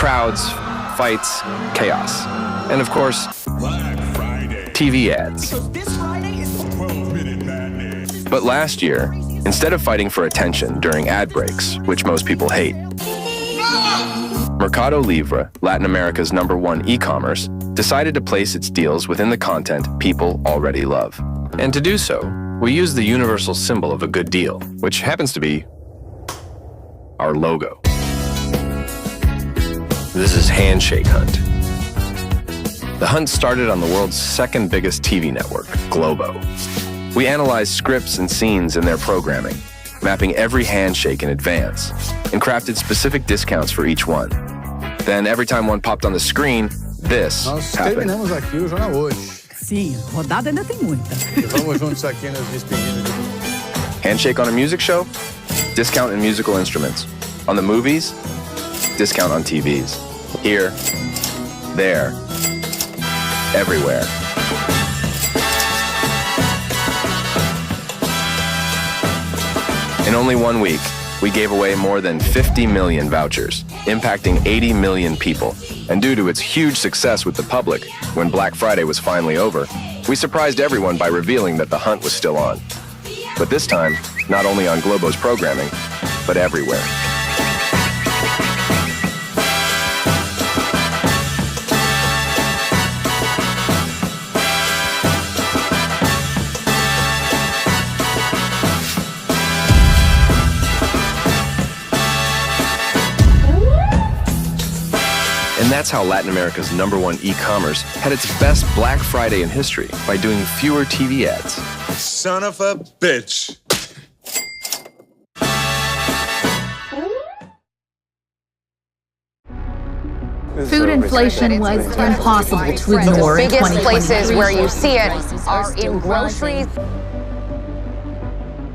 Crowds, fights, chaos. And of course, TV ads. But last year, instead of fighting for attention during ad breaks, which most people hate, Mercado Libre, Latin America's #1 e-commerce, decided to place its deals within the content people already love. And to do so, we use the universal symbol of a good deal, which happens to be our logo. This is Handshake Hunt. The hunt started on the world's second biggest TV network, Globo. We analyzed scripts and scenes in their programming, mapping every handshake in advance, and crafted specific discounts for each one. Then every time one popped on the screen, this happened. Terminamos aqui o jornal hoje. Sim, rodada ainda tem muita. E vamos juntos aqui nas despedidas. Handshake on a music show? Discount in musical instruments. On the movies? Discount on TVs. Here, there, everywhere. In only 1 week, we gave away more than 50 million vouchers, impacting 80 million people. And due to its huge success with the public, when Black Friday was finally over, we surprised everyone by revealing that the hunt was still on. But this time, not only on Globo's programming, but everywhere. And that's how Latin America's #1 e-commerce had its best Black Friday in history by doing fewer TV ads. Son of a bitch. Food inflation was impossible to ignore in 2023. The biggest places where you see it are in groceries.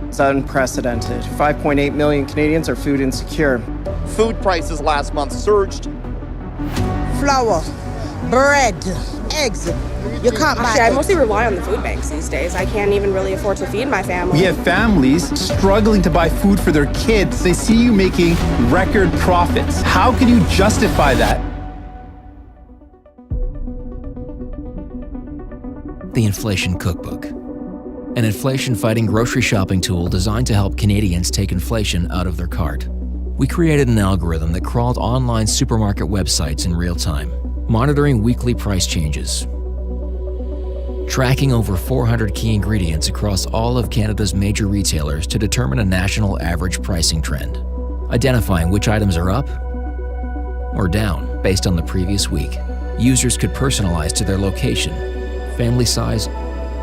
It's unprecedented. 5.8 million Canadians are food insecure. Food prices last month surged. Flour, bread, eggs. You can't buy Actually, I mostly rely on the food banks these days. I can't even really afford to feed my family. We have families struggling to buy food for their kids. They see you making record profits. How can you justify that? The Inflation Cookbook, an inflation-fighting grocery shopping tool designed to help Canadians take inflation out of their cart. We created an algorithm that crawled online supermarket websites in real time, monitoring weekly price changes, tracking over 400 key ingredients across all of Canada's major retailers to determine a national average pricing trend, identifying which items are up or down based on the previous week. Users could personalize to their location, family size,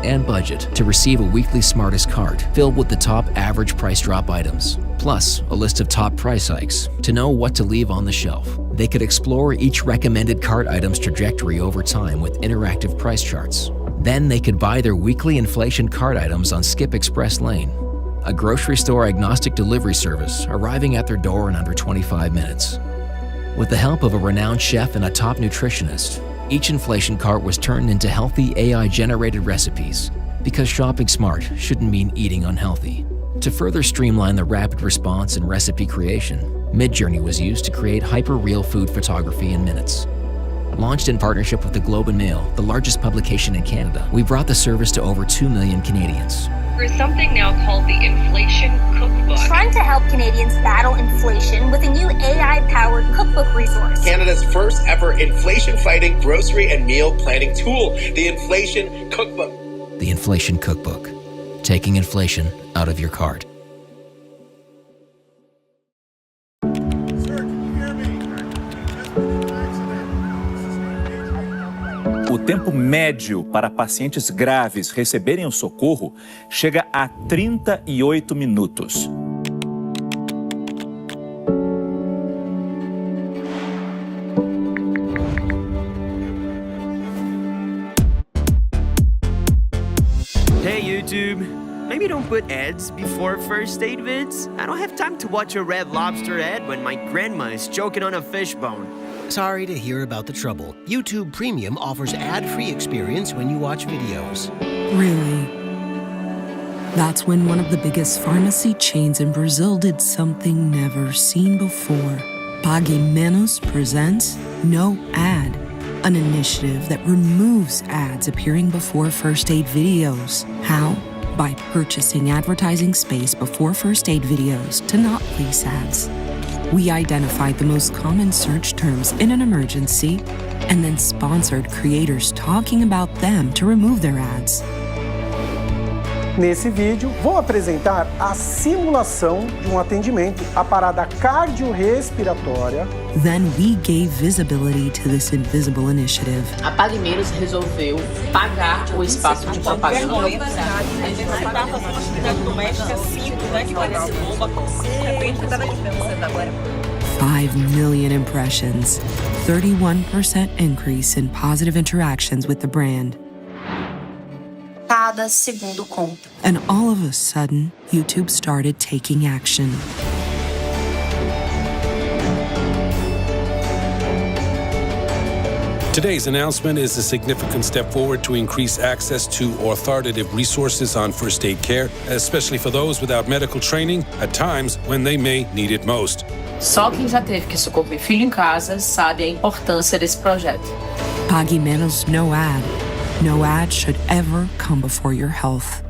and budget to receive a weekly Smartest Cart filled with the top average price drop items, plus a list of top price hikes to know what to leave on the shelf. They could explore each recommended cart item's trajectory over time with interactive price charts. Then they could buy their weekly inflation cart items on Skip Express Lane, a grocery store agnostic delivery service arriving at their door in under 25 minutes. With the help of a renowned chef and a top nutritionist, each inflation cart was turned into healthy AI-generated recipes, because shopping smart shouldn't mean eating unhealthy. To further streamline the rapid response and recipe creation, Midjourney was used to create hyper-real food photography in minutes. Launched in partnership with the Globe and Mail, the largest publication in Canada, we brought the service to over 2 million Canadians. There's something now called the Inflation Cookbook. Trying to help Canadians battle inflation with a new AI-powered cookbook resource. Canada's first ever inflation-fighting grocery and meal planning tool, the Inflation Cookbook. The Inflation Cookbook, taking inflation out of your cart. O tempo médio para pacientes graves receberem o socorro chega a 38 minutos. Hey YouTube, maybe don't put ads before first aid vids. I don't have time to watch a Red Lobster ad when my grandma is choking on a fish bone. Sorry to hear about the trouble. YouTube Premium offers ad-free experience when you watch videos. Really? That's when one of the biggest pharmacy chains in Brazil did something never seen before. Pague Menos presents No Ad, an initiative that removes ads appearing before first aid videos. How? By purchasing advertising space before first aid videos to not place ads. We identified the most common search terms in an emergency and then sponsored creators talking about them to remove their ads. Nesse vídeo, vou apresentar a simulação de atendimento à parada cardiorrespiratória. Then we gave visibility to this invisible initiative. A Pague Menos resolveu pagar o espaço de propaganda. 5 million impressions, 31% increase in positive interactions with the brand. Cada segundo conta. And all of a sudden, YouTube started taking action. Today's announcement is a significant step forward to increase access to authoritative resources on first aid care, especially for those without medical training, at times when they may need it most. Só quem já teve que socorrer filho em casa sabe a importância desse projeto. Pague Menos No Ad. No ad should ever come before your health.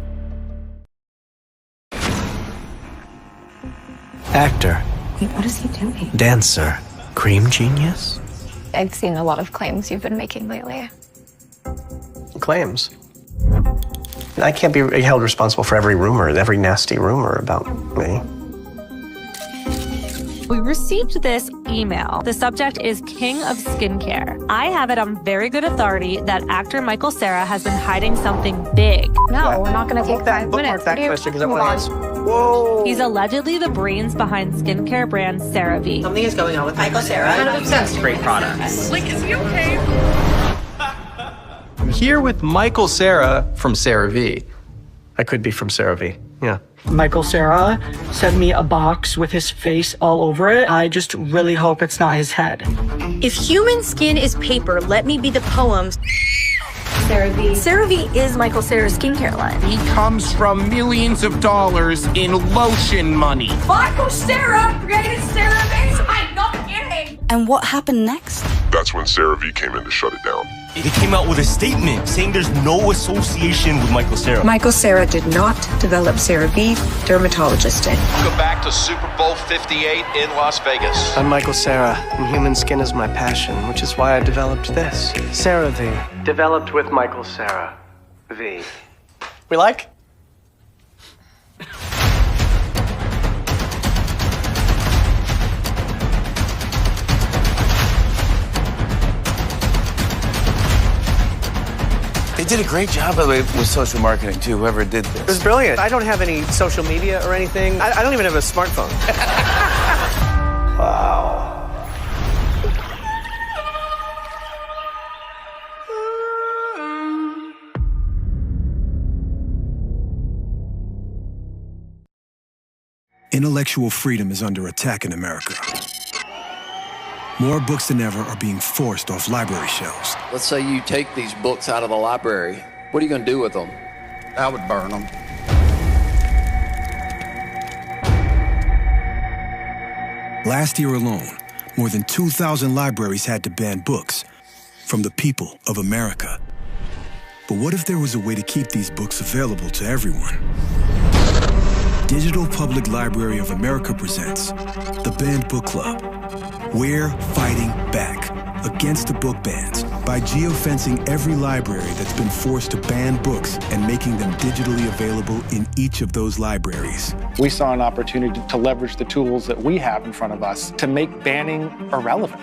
Actor. Wait, what is he doing? Dancer. Cream genius? I've seen a lot of claims you've been making lately. Claims. I can't be held responsible for every rumor, every nasty rumor about me. We received this email. The subject is King of Skincare. I have it on very good authority that actor Michael Cera has been hiding something big. No, we're not going to take 5 minutes. That question because I want to. Whoa! He's allegedly the brains behind skincare brand CeraVe. Something is going on with Michael Cera. 100% great products. Like, is he okay? I'm here with Michael Cera from CeraVe. I could be from CeraVe, yeah. Michael Cera sent me a box with his face all over it. I just really hope it's not his head. If human skin is paper, let me be the poems. CeraVe. CeraVe is Michael Cera's skincare line. He comes from millions of dollars in lotion money. Michael Cera created CeraVe? I'm not kidding. And what happened next? That's when CeraVe came in to shut it down. They came out with a statement saying there's no association with Michael Cera. Michael Cera did not develop CeraVe. Dermatologist did. Welcome back to Super Bowl 58 in Las Vegas. I'm Michael Cera, and human skin is my passion, which is why I developed this. CeraVe, developed with Michael Cera. V. We like? They did a great job, by the way, with social marketing, too, whoever did this. It was brilliant. I don't have any social media or anything. I don't even have a smartphone. Wow. Intellectual freedom is under attack in America. More books than ever are being forced off library shelves. Let's say you take these books out of the library. What are you going to do with them? I would burn them. Last year alone, more than 2,000 libraries had to ban books from the people of America. But what if there was a way to keep these books available to everyone? Digital Public Library of America presents the Banned Book Club. We're fighting back against the book bans by geofencing every library that's been forced to ban books and making them digitally available in each of those libraries. We saw an opportunity to leverage the tools that we have in front of us to make banning irrelevant.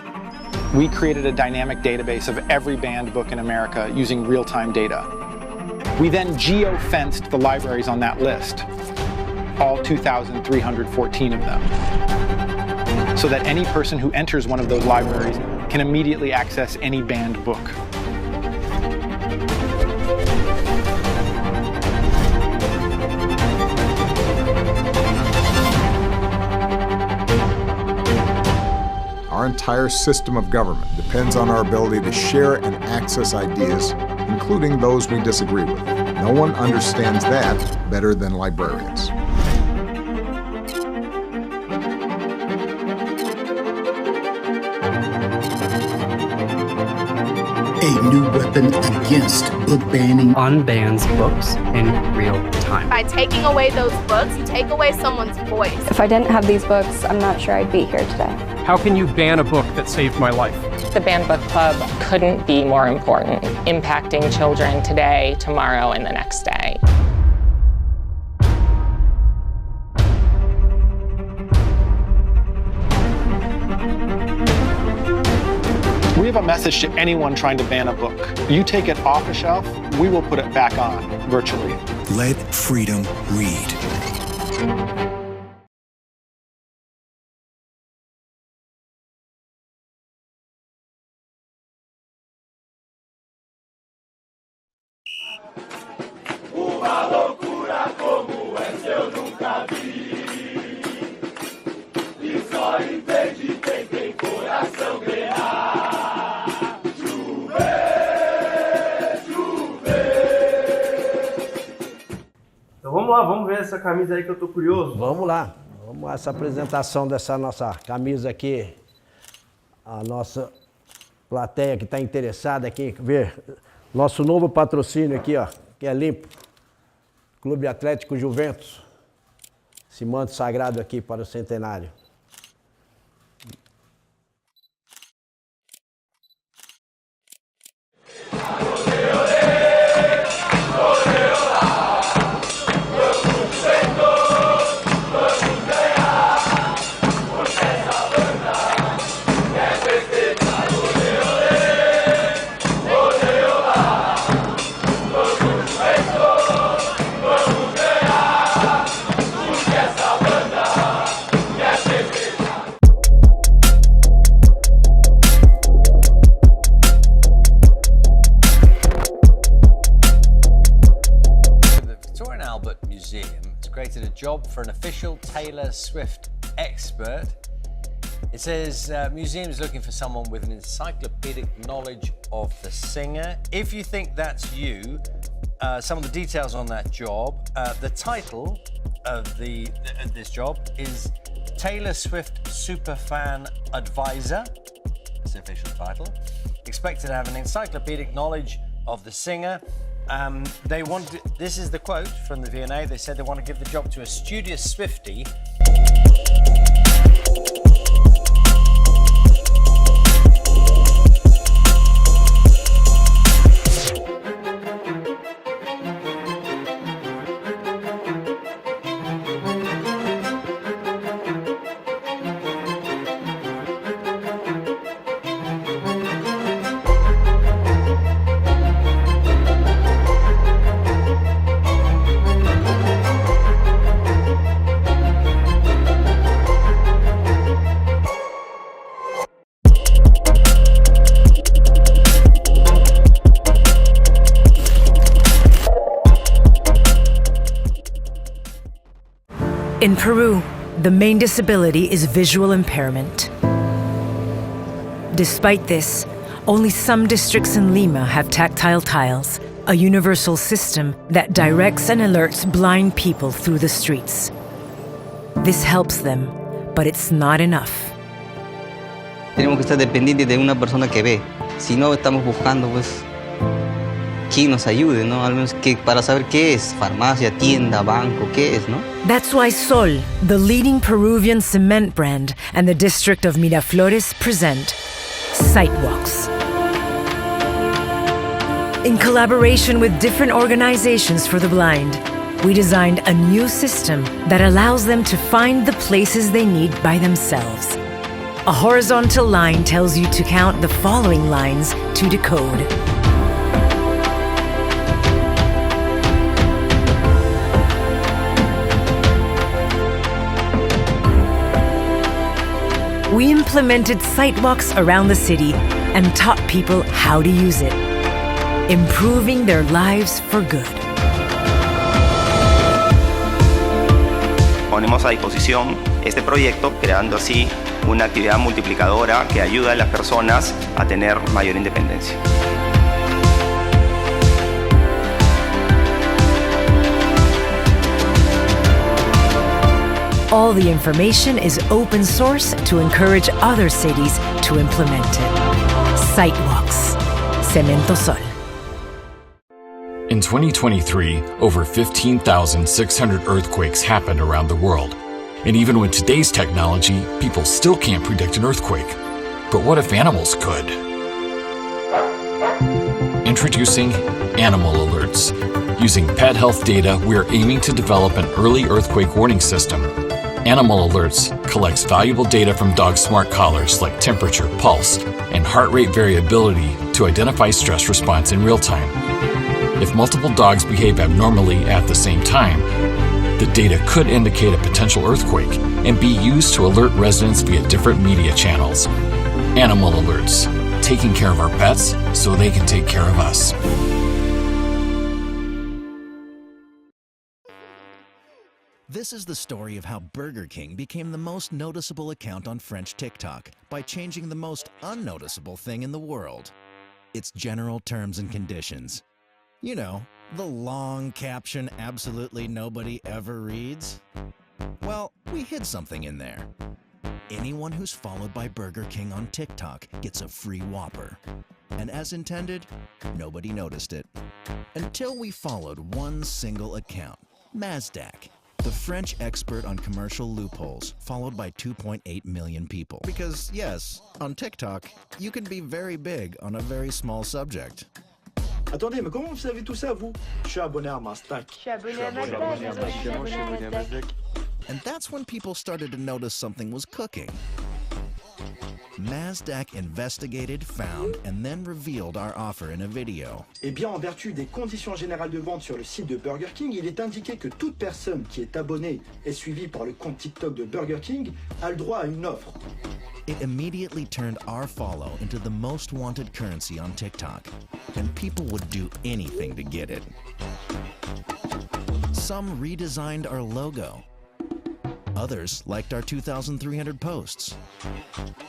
We created a dynamic database of every banned book in America using real-time data. We then geofenced the libraries on that list, all 2,314 of them, so that any person who enters one of those libraries can immediately access any banned book. Our entire system of government depends on our ability to share and access ideas, including those we disagree with. No one understands that better than librarians. a new weapon against book banning. Unbans books in real time. By taking away those books, you take away someone's voice. If I didn't have these books, I'm not sure I'd be here today. How can you ban a book that saved my life? The Banned Book Club couldn't be more important, impacting children today, tomorrow, and the next day. We have a message to anyone trying to ban a book. You take it off a shelf, we will put it back on virtually. Let freedom read. Uma loucura como essa eu nunca vi. E só em vez de tem coração grenar. Chover, chover. Então vamos lá, vamos ver essa camisa aí que eu tô curioso. Vamos lá, vamos a essa apresentação dessa nossa camisa aqui. A nossa plateia que está interessada aqui, ver nosso novo patrocínio aqui, ó, que é limpo. Clube Atlético Juventus. Esse manto sagrado aqui para o centenário. Created a job for an official Taylor Swift expert. It says museums looking for someone with an encyclopedic knowledge of the singer. If you think that's you, some of the details on that job. The title of this job is Taylor Swift Superfan Advisor. It's the official title. Expected to have an encyclopedic knowledge of the singer. They want. This is the quote from the V&A. They said they want to give the job to a studious Swiftie. In Peru, the main disability is visual impairment. Despite this, only some districts in Lima have tactile tiles, a universal system that directs and alerts blind people through the streets. This helps them, but it's not enough. Tenemos que estar dependientes de una persona que ve. Si no, estamos buscando, pues, quien nos ayude, ¿no? Al menos que para saber qué es farmacia, tienda, banco, qué es, ¿no? That's why Sol, the leading Peruvian cement brand, and the district of Miraflores present Sightwalks. In collaboration with different organizations for the blind, we designed a new system that allows them to find the places they need by themselves. A horizontal line tells you to count the following lines to decode. We implemented Sightwalks around the city and taught people how to use it, improving their lives for good. Ponemos a disposición este proyecto, creando así una actividad multiplicadora que ayuda a las personas a tener mayor independencia. All the information is open source to encourage other cities to implement it. Sightwalks. Cemento Sol. In 2023, over 15,600 earthquakes happened around the world. And even with today's technology, people still can't predict an earthquake. But what if animals could? Introducing Animal Alerts. Using pet health data, we are aiming to develop an early earthquake warning system. Animal Alerts collects valuable data from dog smart collars like temperature, pulse, and heart rate variability to identify stress response in real time. If multiple dogs behave abnormally at the same time, the data could indicate a potential earthquake and be used to alert residents via different media channels. Animal Alerts, taking care of our pets so they can take care of us. This is the story of how Burger King became the most noticeable account on French TikTok by changing the most unnoticeable thing in the world. Its general terms and conditions. You know, the long caption absolutely nobody ever reads. Well, we hid something in there. Anyone who's followed by Burger King on TikTok gets a free Whopper. And as intended, nobody noticed it. Until we followed one single account, Mazdak, the French expert on commercial loopholes, followed by 2.8 million people. Because yes, on TikTok, you can be very big on a very small subject. Attendez, mais comment vous savez tout ça, vous? Je suis abonné à Mazdak. Je suis abonné à Mazdak. And that's when people started to notice something was cooking. Mazdak investigated, found, and then revealed our offer in a video. Eh bien, en vertu des conditions générales de vente sur le site de Burger King, il est indiqué que toute personne qui est abonnée et suivie par le compte TikTok de Burger King a le droit à une offre. It immediately turned our follow into the most wanted currency on TikTok, and people would do anything to get it. Some redesigned our logo. Others liked our 2,300 posts.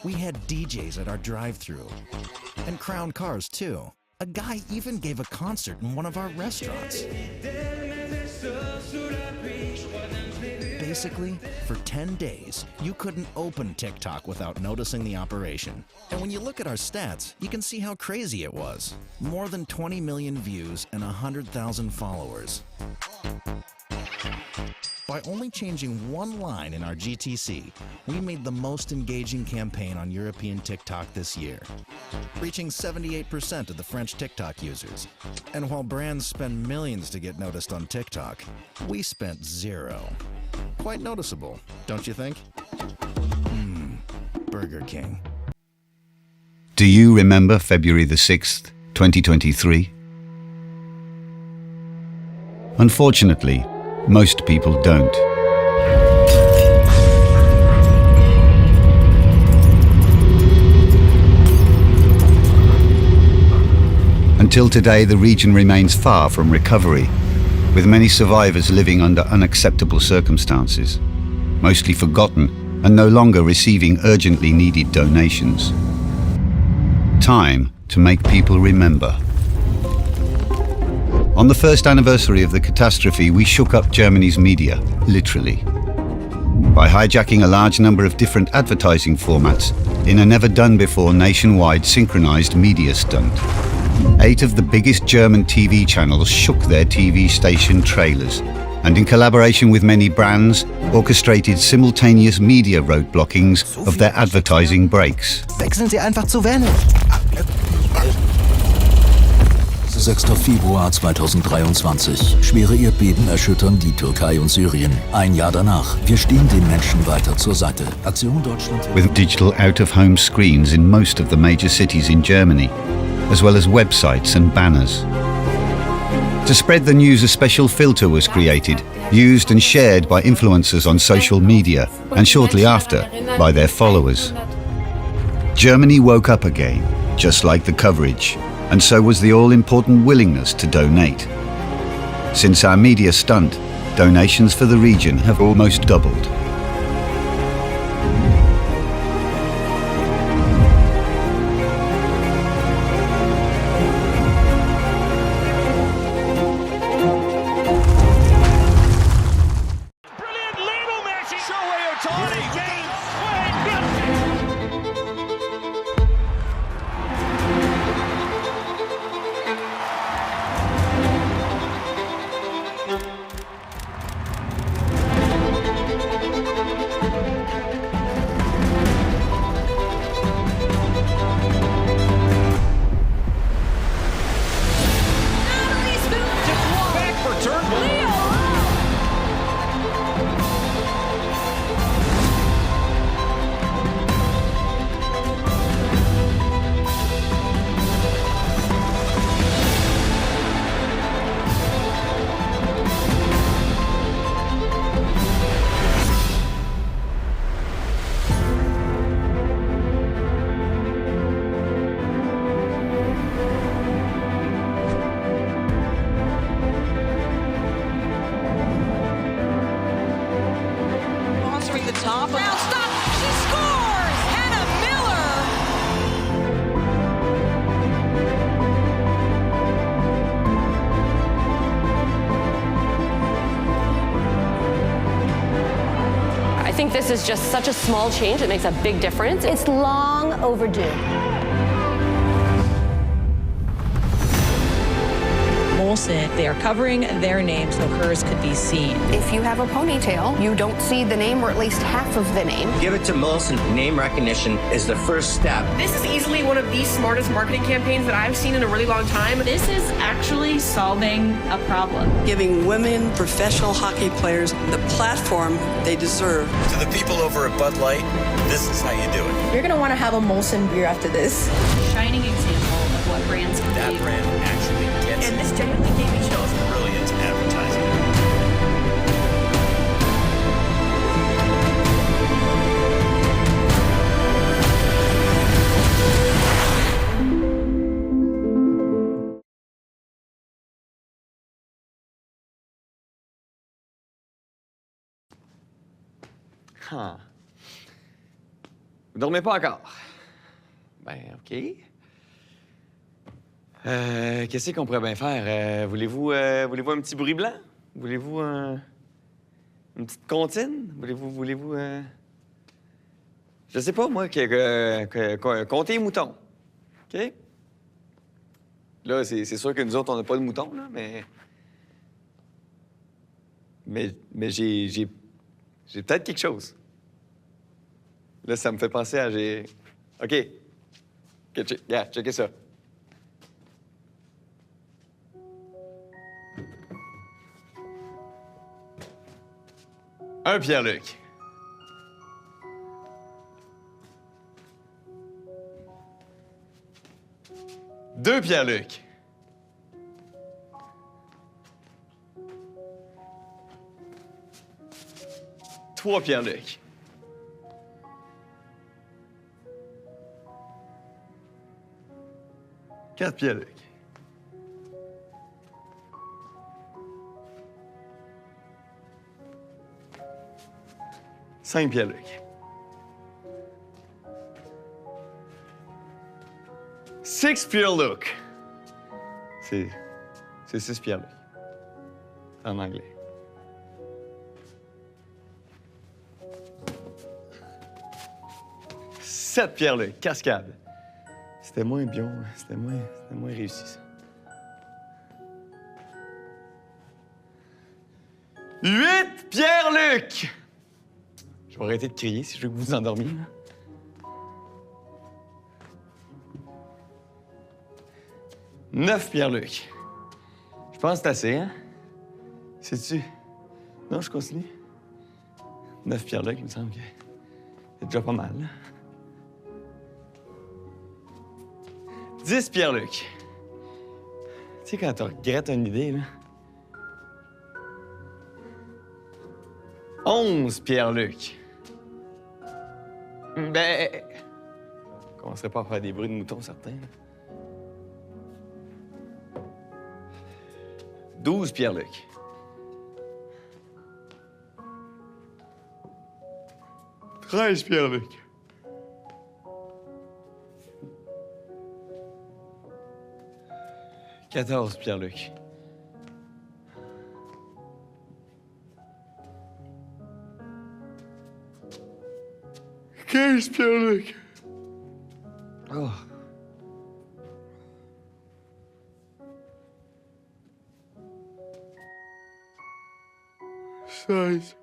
We had DJs at our drive-thru, and crowned cars too. A guy even gave a concert in one of our restaurants. Basically, for 10 days, you couldn't open TikTok without noticing the operation. And when you look at our stats, you can see how crazy it was. More than 20 million views and 100,000 followers. By only changing one line in our GTC, we made the most engaging campaign on European TikTok this year, reaching 78% of the French TikTok users. And while brands spend millions to get noticed on TikTok, we spent zero. Quite noticeable, don't you think? Burger King. Do you remember February the 6th, 2023? Unfortunately, most people don't. Until today, the region remains far from recovery, with many survivors living under unacceptable circumstances, mostly forgotten and no longer receiving urgently needed donations. Time to make people remember. On the first anniversary of the catastrophe, we shook up Germany's media, literally, by hijacking a large number of different advertising formats in a never-done-before nationwide synchronized media stunt. 8 of the biggest German TV channels shook their TV station trailers, and in collaboration with many brands, orchestrated simultaneous media roadblockings of their advertising breaks. Wechseln Sie einfach zu Welle. 6. Februar 2023. Schwere Erdbeben erschüttern die Türkei und Syrien. Ein Jahr danach. Wir stehen den Menschen weiter zur Seite. Aktion Deutschland. With digital out-of-home screens in most of the major cities in Germany, as well as websites and banners. To spread the news, a special filter was created, used and shared by influencers on social media, and shortly after, by their followers. Germany woke up again, just like the coverage, and so was the all-important willingness to donate. Since our media stunt, donations for the region have almost doubled. think this is just such a small change that makes a big difference. It's long overdue. Molson, they are covering their name so hers could be seen. If you have a ponytail, you don't see the name or at least half of the name. Give it to Molson. Name recognition is the first step. This is easily one of the smartest marketing campaigns that I've seen in a really long time. This is actually solving a problem. Giving women professional hockey players the platform they deserve. To the people over at Bud Light, this is how you do it. You're going to want to have a Molson beer after this. Shining example of what brands can That do. brand actually gets And this genuinely gave me chills. brilliant advertising. Vous dormez pas encore? Ben, OK. Qu'est-ce qu'on pourrait bien faire? Voulez-vous un petit bruit blanc? Voulez-vous une petite comptine? Voulez-vous... Je sais pas, moi, compter les moutons. OK? Là, c'est sûr que nous autres, on n'a pas de moutons, là, mais j'ai peut-être quelque chose. Là, ça me fait penser à... OK. Checkez ça. Un Pierre-Luc. Deux Pierre-Luc. Trois Pierre-Luc. Quatre Pierre-Luc. Cinq Pierre-Luc. Six Pierre-Luc. C'est six Pierre-Luc. En anglais. Sept Pierre-Luc. Cascade. C'était moins bien, c'était moins réussi, ça. 8 Pierre-Luc! Je vais arrêter de crier si je veux que vous vous endormiez, là. 9 Pierre-Luc. Je pense que c'est assez, hein? C'est-tu? Non, je continue. 9 Pierre-Luc, il me semble que c'est déjà pas mal, là. 10 Pierre-Luc. Tu sais, quand tu regrettes une idée, là. 11 Pierre-Luc. Ben... On commencerait pas à faire des bruits de moutons, certains, là. 12 Pierre-Luc. 13 Pierre-Luc. 14 Pierre-Luc. 15 Pierre-Luc. Oh. 16.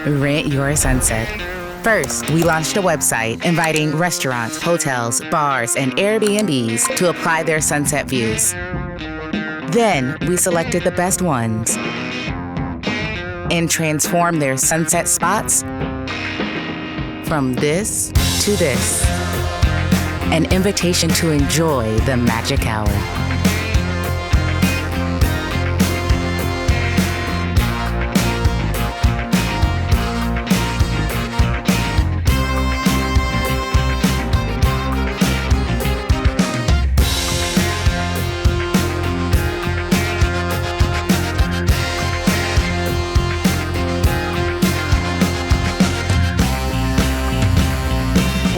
Rent your sunset. First, we launched a website inviting restaurants, hotels, bars, and Airbnbs to apply their sunset views. Then, we selected the best ones and transformed their sunset spots from this to this. An invitation to enjoy the magic hour.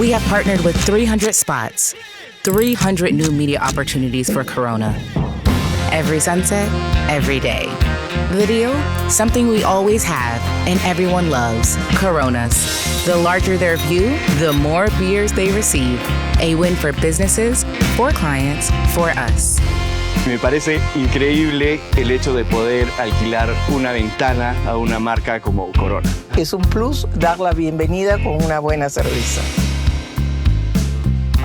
We have partnered with 300 spots, 300 new media opportunities for Corona. Every sunset, every day. Video, something we always have and everyone loves, Coronas. The larger their view, the more beers they receive. A win for businesses, for clients, for us. Me parece increíble el hecho de poder alquilar una ventana a una marca como Corona. Es un plus dar la bienvenida con una buena cerveza.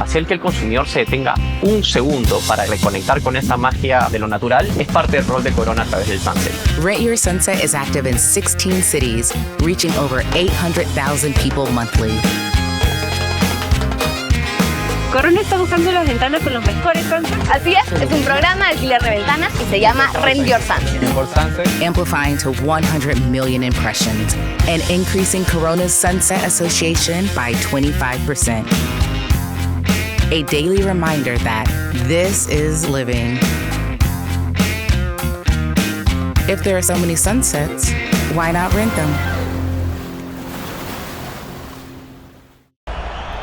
Hacer que el consumidor se detenga un segundo para reconectar con esta magia de lo natural es parte del rol de Corona a través del Sunset. Rent Your Sunset is active in 16 cities, reaching over 800,000 people monthly. Corona está buscando las ventanas con los mejores sunsets. Así es un programa de alquiler de ventanas y se llama Rent Your Sunset. Amplifying to 100 million impressions and increasing Corona's Sunset Association by 25%. A daily reminder that this is living. If there are so many sunsets, why not rent them?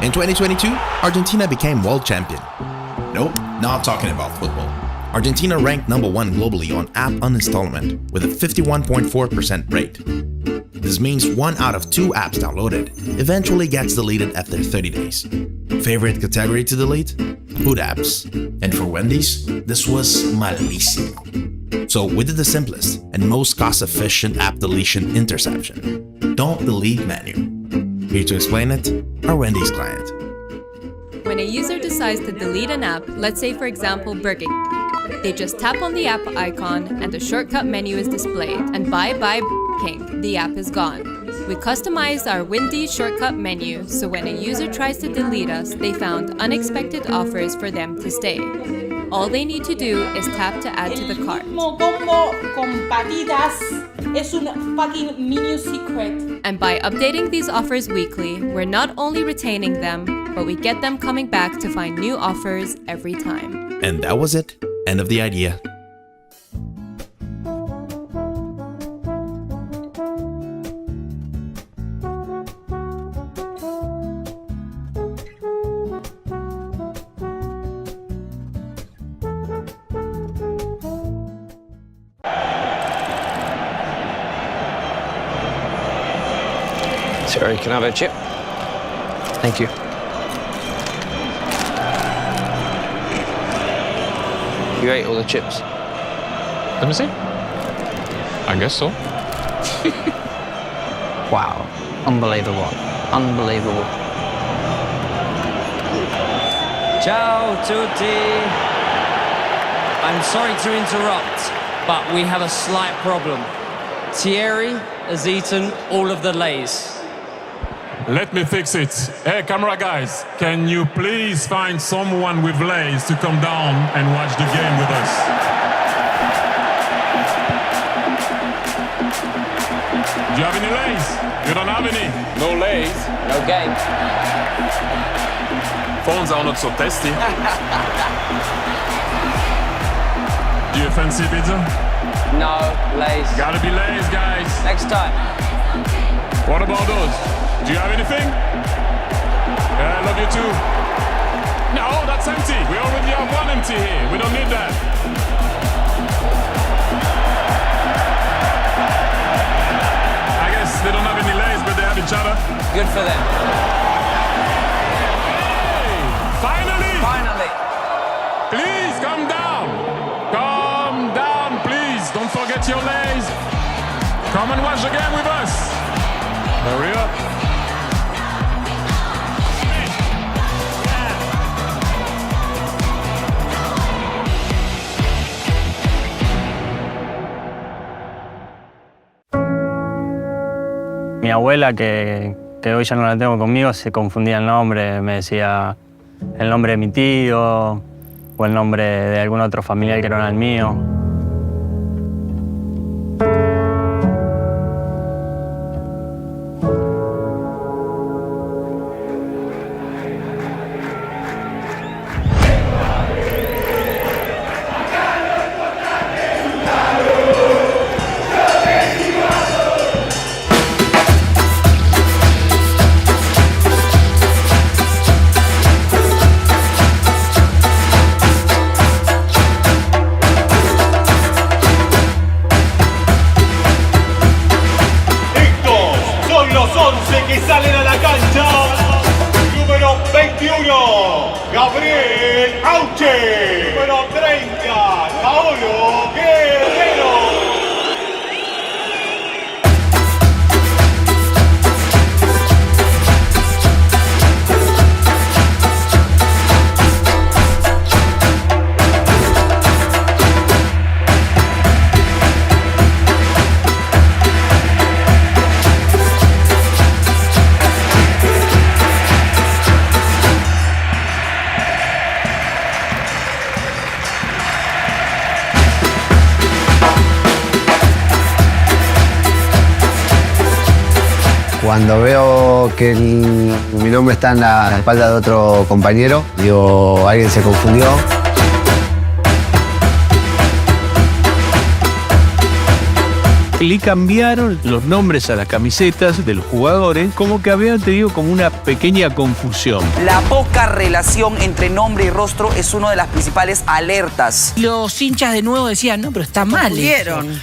In 2022, Argentina became world champion. Nope, not talking about football. Argentina ranked #1 globally on app uninstallment with a 51.4% rate. This means 1 out of 2 apps downloaded eventually gets deleted after 30 days. Favorite category to delete? Food apps. And for Wendy's, this was malísimo. So we did the simplest and most cost-efficient app deletion interception. Don't delete menu. Here to explain it, our Wendy's client. When a user decides to delete an app, let's say for example Burger King, they just tap on the app icon and the shortcut menu is displayed, and bye-bye Burger King, the app is gone. We customized our Wendy's shortcut menu so when a user tries to delete us, they found unexpected offers for them to stay. All they need to do is tap to add to the cart. Combo con patitas es un fucking menu secret. And by updating these offers weekly, we're not only retaining them, but we get them coming back to find new offers every time. And that was it. End of the idea. Sorry, can I have a chip? Thank you. You ate all the chips? Let me see. I guess so. Wow. Unbelievable. Unbelievable. Ciao tutti. I'm sorry to interrupt, but we have a slight problem. Thierry has eaten all of the Lays. Let me fix it. Hey, camera guys, can you please find someone with Lays to come down and watch the game with us? Do you have any Lays? You don't have any? No Lays, no game. Phones are not so tasty. Do you fancy pizza? No, Lays. Gotta be Lays, guys. Next time. What about those? Do you have anything? Yeah, I love you too. No, that's empty. We already have one empty here. We don't need that. I guess they don't have any Lays, but they have each other. Good for them. Hey! Finally! Finally! Please come down. Come down, please. Don't forget your Lays. Come and watch the game with us. Hurry up. Mi abuela, que hoy ya no la tengo conmigo, se confundía el nombre, me decía el nombre de mi tío o el nombre de algún otro familiar que no era el mío. Cuando veo que mi nombre está en la espalda de otro compañero, digo, alguien se confundió. Le cambiaron los nombres a las camisetas de los jugadores, como que habían tenido como una pequeña confusión. La poca relación entre nombre y rostro es una de las principales alertas. Los hinchas de nuevo decían, no, pero está mal.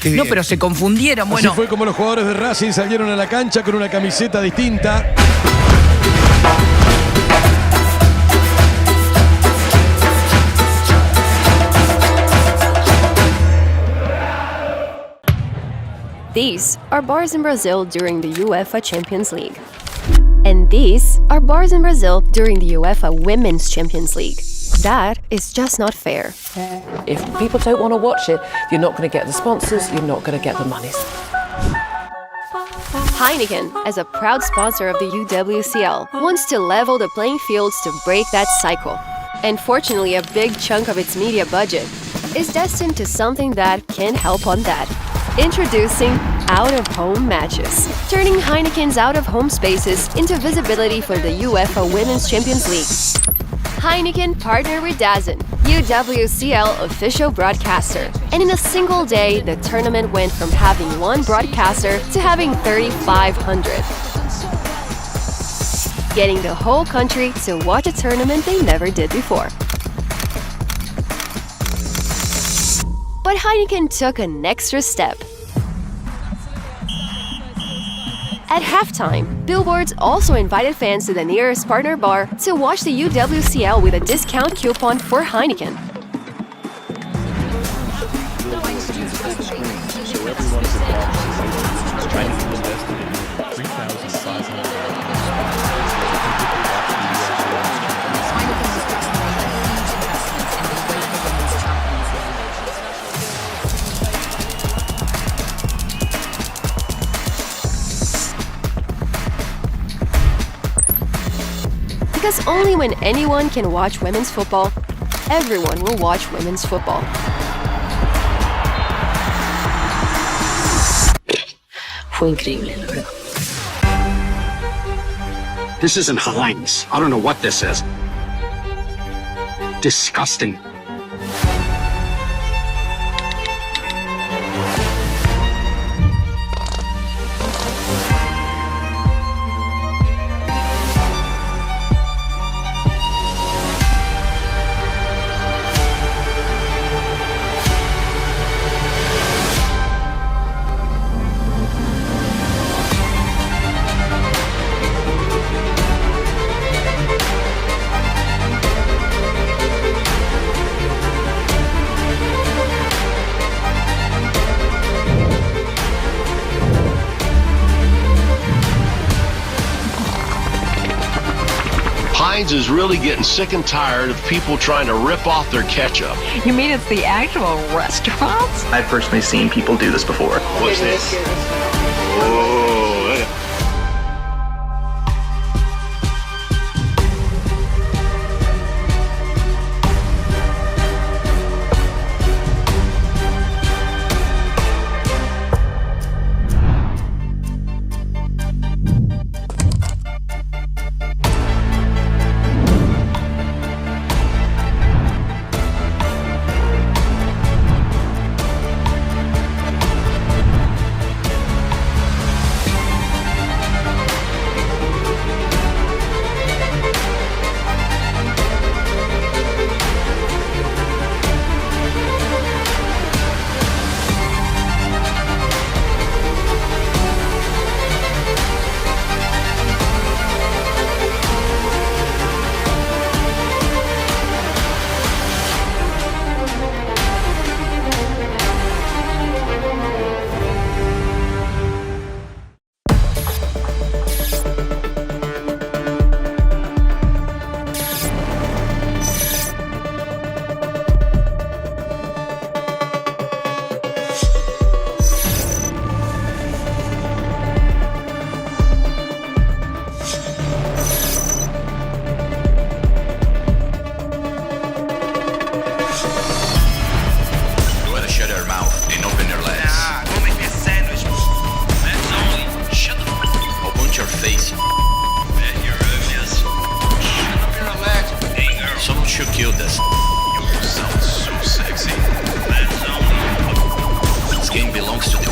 No, pero se confundieron. Bueno, así fue como los jugadores de Racing salieron a la cancha con una camiseta distinta. These are bars in Brazil during the UEFA Champions League. And these are bars in Brazil during the UEFA Women's Champions League. That is just not fair. If people don't want to watch it, you're not going to get the sponsors, you're not going to get the money. Heineken, as a proud sponsor of the UWCL, wants to level the playing fields to break that cycle. And fortunately, a big chunk of its media budget is destined to something that can help on that. Introducing out-of-home matches, turning Heineken's out-of-home spaces into visibility for the UEFA Women's Champions League. Heineken partnered with DAZN, UWCL official broadcaster, and in a single day, the tournament went from having one broadcaster to having 3,500. Getting the whole country to watch a tournament they never did before. But Heineken took an extra step. At halftime, billboards also invited fans to the nearest partner bar to watch the UWCL with a discount coupon for Heineken. Because only when anyone can watch women's football, everyone will watch women's football. Fue increíble, la verdad. This isn't Heinz. I don't know what this is. Disgusting. Heinz is really getting sick and tired of people trying to rip off their ketchup. You mean it's the actual restaurants? I've personally seen people do this before. What's this? Whoa.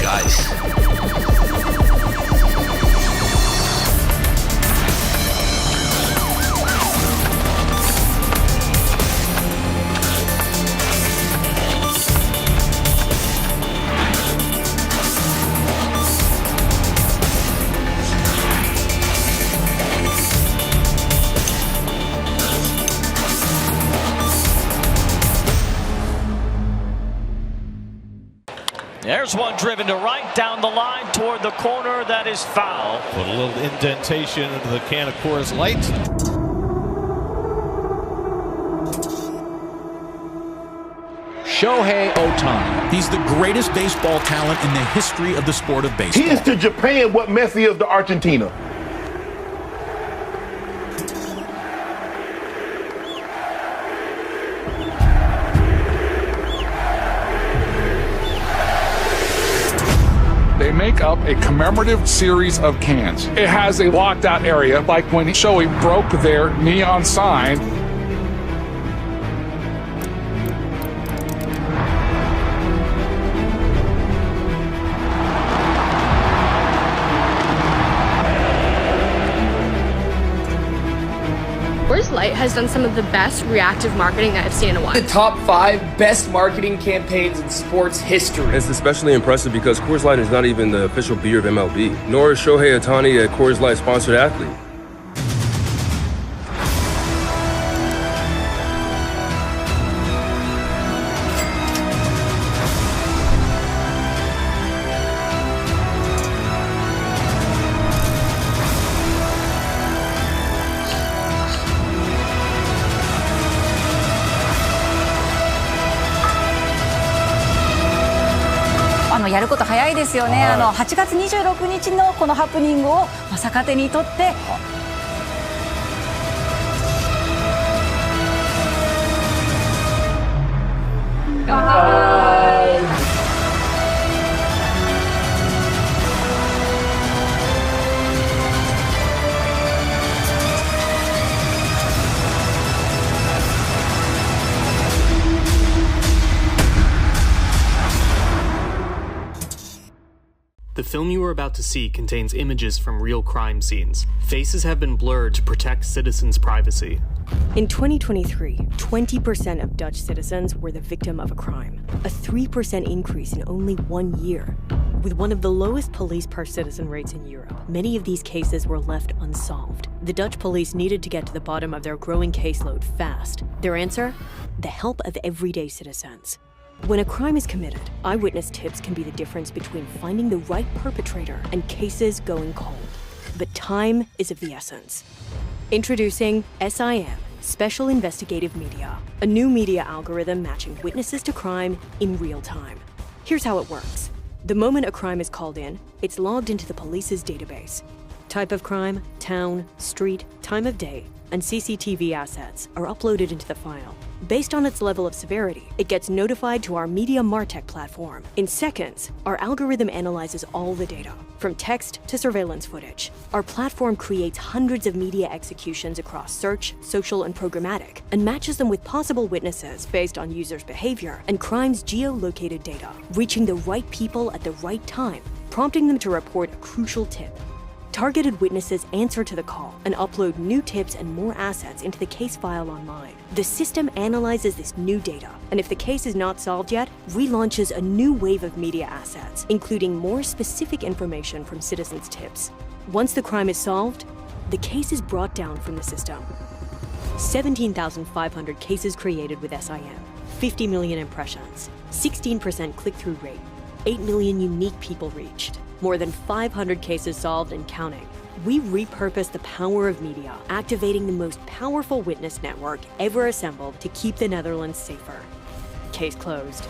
guys. There's one driven to right, down the line toward the corner. That is foul. Put a little indentation into the can of Coors Light. Shohei Ohtani. He's the greatest baseball talent in the history of the sport of baseball. He is to Japan what Messi is to Argentina. They make up a commemorative series of cans. It has a locked out area, like when Shohei broke their neon sign. Coors Light has done some of the best reactive marketing I've seen in a while. The top 5 best marketing campaigns in sports history. It's especially impressive because Coors Light is not even the official beer of MLB, nor is Shohei Ohtani a Coors Light sponsored athlete.やること早いですよね。8月26日のこのハプニングを逆手にとって。The film you are about to see contains images from real crime scenes. Faces have been blurred to protect citizens' privacy. In 2023, 20% of Dutch citizens were the victim of a crime, a 3% increase in only 1 year. With one of the lowest police per citizen rates in Europe, many of these cases were left unsolved. The Dutch police needed to get to the bottom of their growing caseload fast. Their answer? The help of everyday citizens. When a crime is committed, eyewitness tips can be the difference between finding the right perpetrator and cases going cold. But time is of the essence. Introducing SIM, Special Investigative Media, a new media algorithm matching witnesses to crime in real time. Here's how it works. The moment a crime is called in, it's logged into the police's database. Type of crime, town, street, time of day, and CCTV assets are uploaded into the file. Based on its level of severity, it gets notified to our Media Martech platform. In seconds, our algorithm analyzes all the data, from text to surveillance footage. Our platform creates hundreds of media executions across search, social, and programmatic, and matches them with possible witnesses based on users' behavior and crimes' geolocated data, reaching the right people at the right time, prompting them to report a crucial tip. Targeted witnesses answer to the call and upload new tips and more assets into the case file online. The system analyzes this new data, and if the case is not solved yet, relaunches a new wave of media assets, including more specific information from citizens' tips. Once the crime is solved, the case is brought down from the system. 17,500 cases created with SIM, 50 million impressions, 16% click-through rate, 8 million unique people reached. More than 500 cases solved and counting. We repurpose the power of media, activating the most powerful witness network ever assembled to keep the Netherlands safer. Case closed.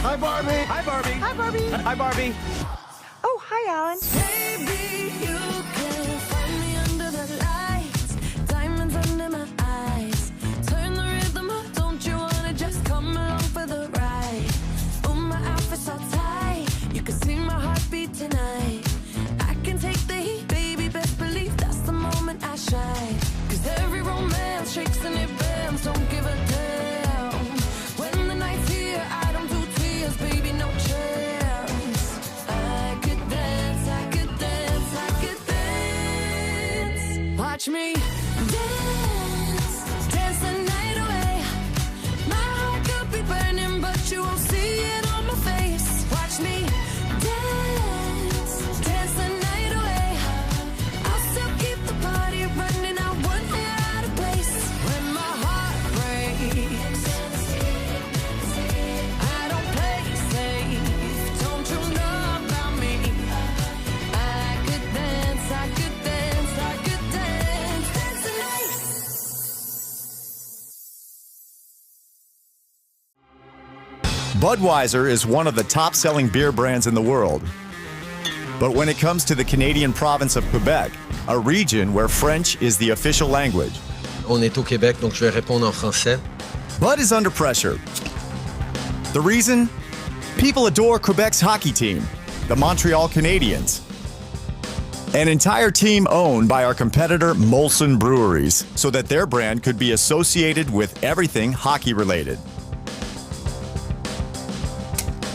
Hi, Barbie. Hi, Barbie. Hi, Barbie. Hi, Barbie. Oh, hi, Alan. Baby, you can find me under the lights, diamonds under my eyes. Turn the rhythm up, don't you wanna just come along for the ride? Oh, my outfit's all tight, you can see my heartbeat tonight. I can take the heat, baby, best believe that's the moment I shine. 'Cause every romance Watch me dance, dance the night away. My heart could be burning, but you won't see it on my face. Watch me dance, dance the night away. I'll still keep the party running, I won't hear out of place. When my heart breaks, I don't play safe. Don't you know about me? I could dance, I could dance, I could dance, dance the night. Budweiser is one of the top-selling beer brands in the world. But when it comes to the Canadian province of Quebec, a region where French is the official language, On est au Québec, donc je vais répondre en français. Bud is under pressure. The reason? People adore Quebec's hockey team, the Montreal Canadiens. An entire team owned by our competitor Molson Breweries, so that their brand could be associated with everything hockey-related.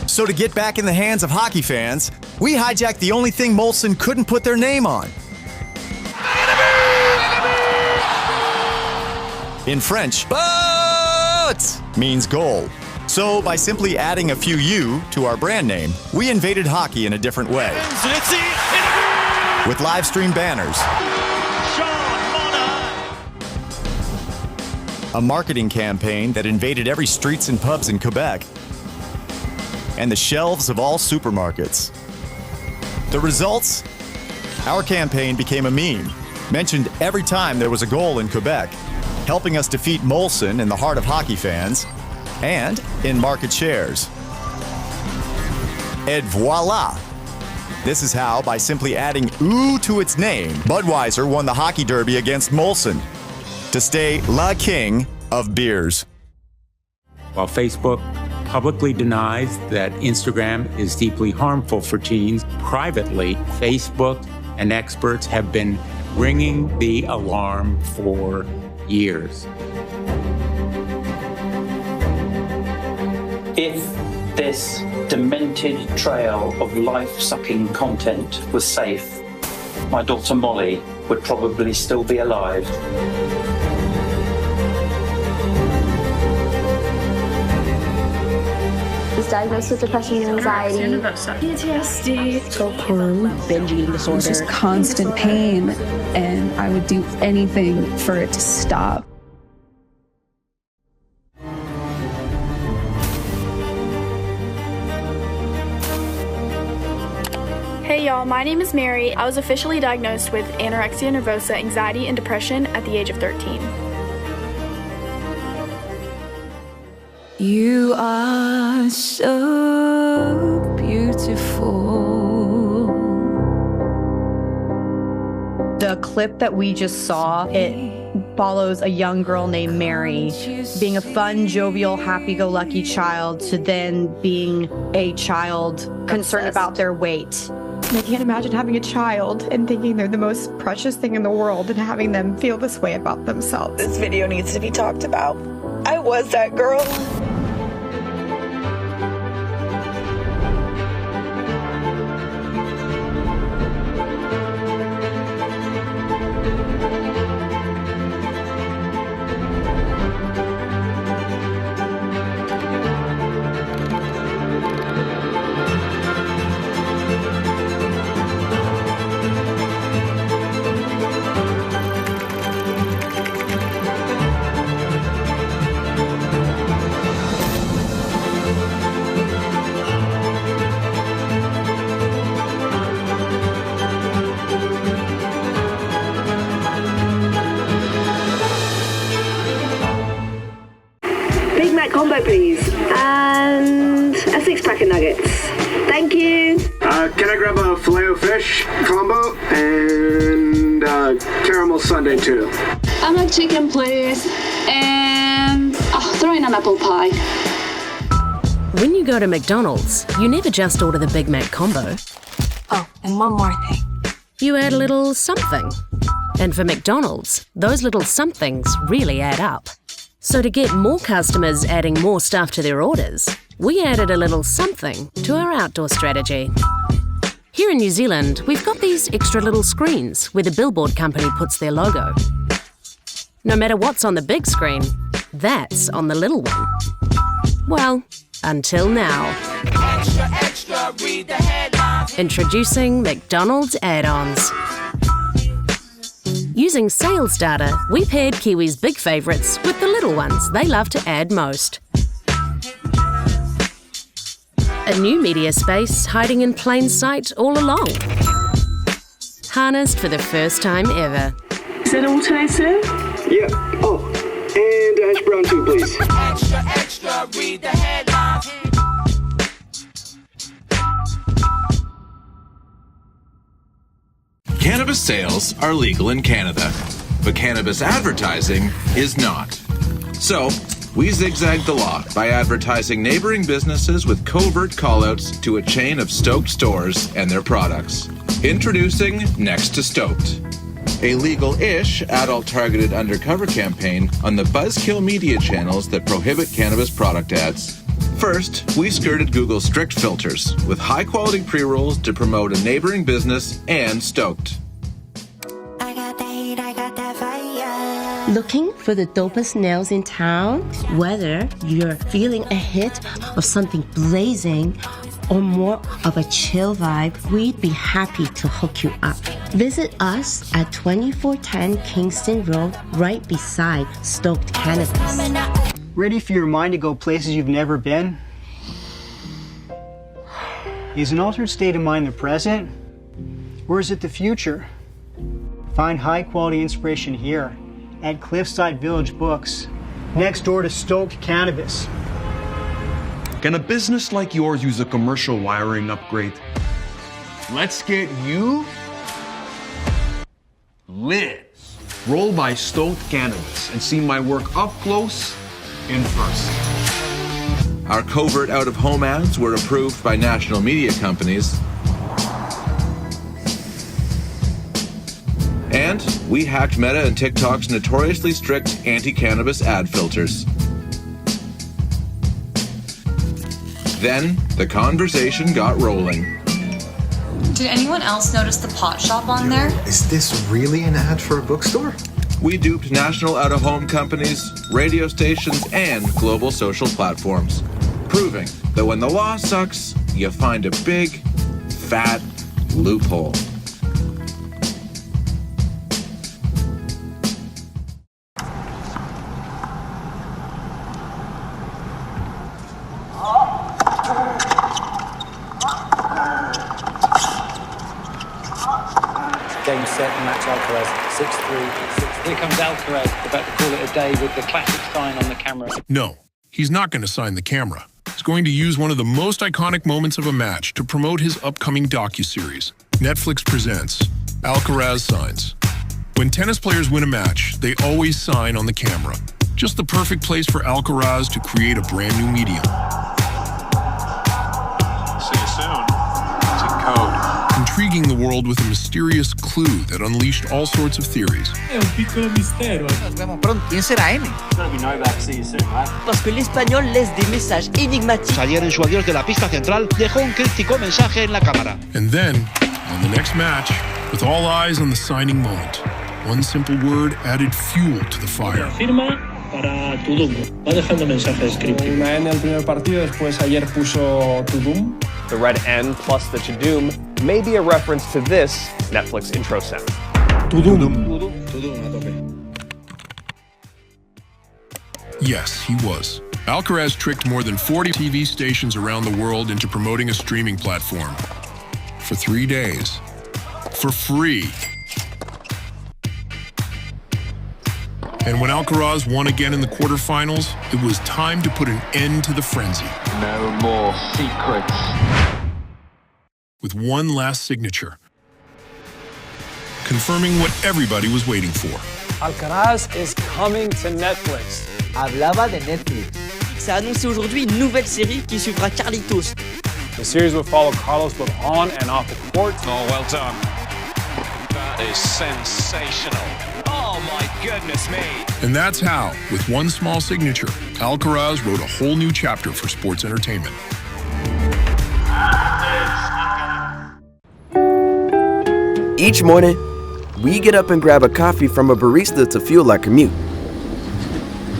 So to get back in the hands of hockey fans, we hijacked the only thing Molson couldn't put their name on. In French, but means goal. So by simply adding a few U to our brand name, we invaded hockey in a different way. With live stream banners, a marketing campaign that invaded every streets and pubs in Quebec, and the shelves of all supermarkets. The results? Our campaign became a meme, mentioned every time there was a goal in Quebec, helping us defeat Molson in the heart of hockey fans, and in market shares. Et voila! This is how, by simply adding "oo" to its name, Budweiser won the hockey derby against Molson to stay la king of beers. While Facebook publicly denies that Instagram is deeply harmful for teens, privately, Facebook and experts have been ringing the alarm for years. If this demented trail of life-sucking content was safe, my daughter Molly would probably still be alive. I was diagnosed with depression and anxiety, PTSD, Self-harm, binge eating disorder. Just constant pain, and I would do anything for it to stop. Hey y'all, my name is Mary. I was officially diagnosed with anorexia nervosa, anxiety, and depression at the age of 13. You are so beautiful. The clip that we just saw, it follows a young girl named Mary being a fun, jovial, happy-go-lucky child to then being a child concerned about their weight. I can't imagine having a child and thinking they're the most precious thing in the world and having them feel this way about themselves. This video needs to be talked about. I was that girl. Big Mac combo, please. And a 6-pack of nuggets. Thank you. Can I grab a Filet-O-Fish combo and caramel sundae too? I'm a chicken, please. And throw in an apple pie. When you go to McDonald's, you never just order the Big Mac combo. Oh, and one more thing. You add a little something. And for McDonald's, those little somethings really add up. So to get more customers adding more stuff to their orders, we added a little something to our outdoor strategy. Here in New Zealand, we've got these extra little screens where the billboard company puts their logo. No matter what's on the big screen, that's on the little one. Well, until now. Extra, extra, read the headlines. Introducing McDonald's add-ons. Using sales data, we paired Kiwis' big favourites with the little ones they love to add most. A new media space hiding in plain sight all along. Harnessed for the first time ever. Is that all today, sir? Yeah. Oh, and hash brown too, please. Extra, extra, read the headlines. Cannabis sales are legal in Canada, but cannabis advertising is not. So, we zigzagged the law by advertising neighboring businesses with covert callouts to a chain of Stoked stores and their products. Introducing Next to Stoked, a legal-ish adult-targeted undercover campaign on the buzzkill media channels that prohibit cannabis product ads. First, we skirted Google's strict filters with high-quality pre-rolls to promote a neighboring business and Stoked. Looking for the dopest nails in town? Whether you're feeling a hit of something blazing or more of a chill vibe, we'd be happy to hook you up. Visit us at 2410 Kingston Road, right beside Stoked Cannabis. Ready for your mind to go places you've never been? Is an altered state of mind the present? Or is it the future? Find high-quality inspiration here at Cliffside Village Books, next door to Stoked Cannabis. Can a business like yours use a commercial wiring upgrade? Let's get you lit. Roll by Stoked Cannabis and see my work up close in person. Our covert out-of-home ads were approved by national media companies. And we hacked Meta and TikTok's notoriously strict anti-cannabis ad filters. Then the conversation got rolling. Did anyone else notice the pot shop on there? Is this really an ad for a bookstore? We duped national out-of-home companies, radio stations, and global social platforms, proving that when the law sucks, you find a big, fat loophole. Game set, match Alcaraz, 6-3, 6-3. Here comes Alcaraz, about to call it a day with the classic sign on the camera. No, he's not going to sign the camera. He's going to use one of the most iconic moments of a match to promote his upcoming docuseries. Netflix presents Alcaraz Signs. When tennis players win a match, they always sign on the camera. Just the perfect place for Alcaraz to create a brand new medium. See you soon. It's a code. Intriguing the world with a mysterious clue that unleashed all sorts of theories. Nos vemos pronto. ¿Quién será M? Gonna be Novak, see you soon, right? Parce que l'espagnol laisse des messages énigmatiques. Ayer en su adiós de la pista central dejó un críptico mensaje en la cámara. And then, on the next match, with all eyes on the signing moment, one simple word added fuel to the fire. Firma para Tudum. Va dejando mensajes crípticos. En el primer partido, después ayer puso Tudum. The red N plus the Tudum may be a reference to this Netflix intro sound. Tudum. Yes, he was. Alcaraz tricked more than 40 TV stations around the world into promoting a streaming platform. For 3 days. For free. And when Alcaraz won again in the quarterfinals, it was time to put an end to the frenzy. No more secrets. With one last signature, confirming what everybody was waiting for. Alcaraz is coming to Netflix. Hablaba de Netflix. Ça a annoncé aujourd'hui une nouvelle série qui suivra Carlitos. The series will follow Carlos both on and off the court. Oh, well done. That is sensational. Oh, my goodness me. And that's how, with one small signature, Alcaraz wrote a whole new chapter for sports entertainment. Each morning, we get up and grab a coffee from a barista to fuel our commute.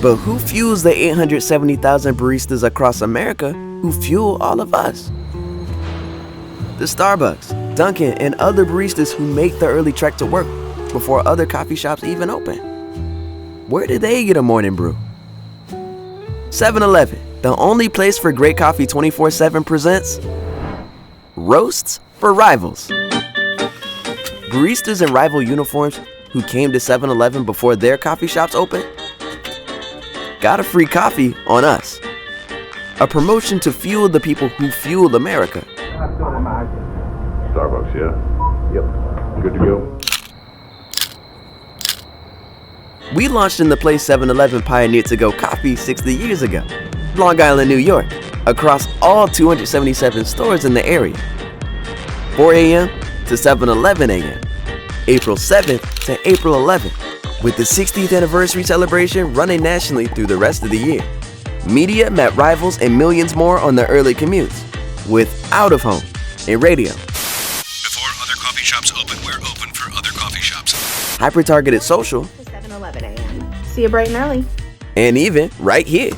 But who fuels the 870,000 baristas across America who fuel all of us? The Starbucks, Dunkin', and other baristas who make the early trek to work before other coffee shops even open. Where do they get a morning brew? 7-Eleven, the only place for great coffee 24/7 presents Roasts for Rivals. Baristas in rival uniforms who came to 7-Eleven before their coffee shops opened got a free coffee on us. A promotion to fuel the people who fuel America. Starbucks, yeah? Yep. Good to go. We launched in the place 7-Eleven pioneered to-go coffee 60 years ago. Long Island, New York, across all 277 stores in the area. 4 a.m. to 7-Eleven a.m. April 7th to April 11th, with the 60th anniversary celebration running nationally through the rest of the year. Media met rivals and millions more on the early commutes, with out of home and radio. Before other coffee shops open, we're open for other coffee shops. Hyper-targeted social. 7:11 a.m. See you bright and early. And even right here.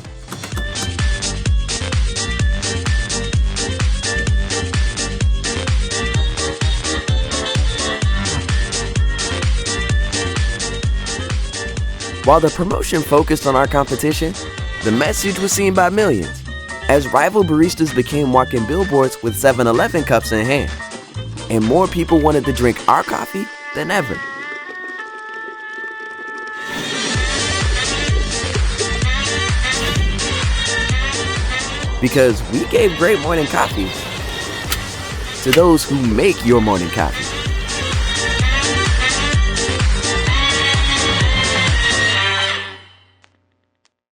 While the promotion focused on our competition, the message was seen by millions, as rival baristas became walking billboards with 7-Eleven cups in hand, and more people wanted to drink our coffee than ever. Because we gave great morning coffee to those who make your morning coffee.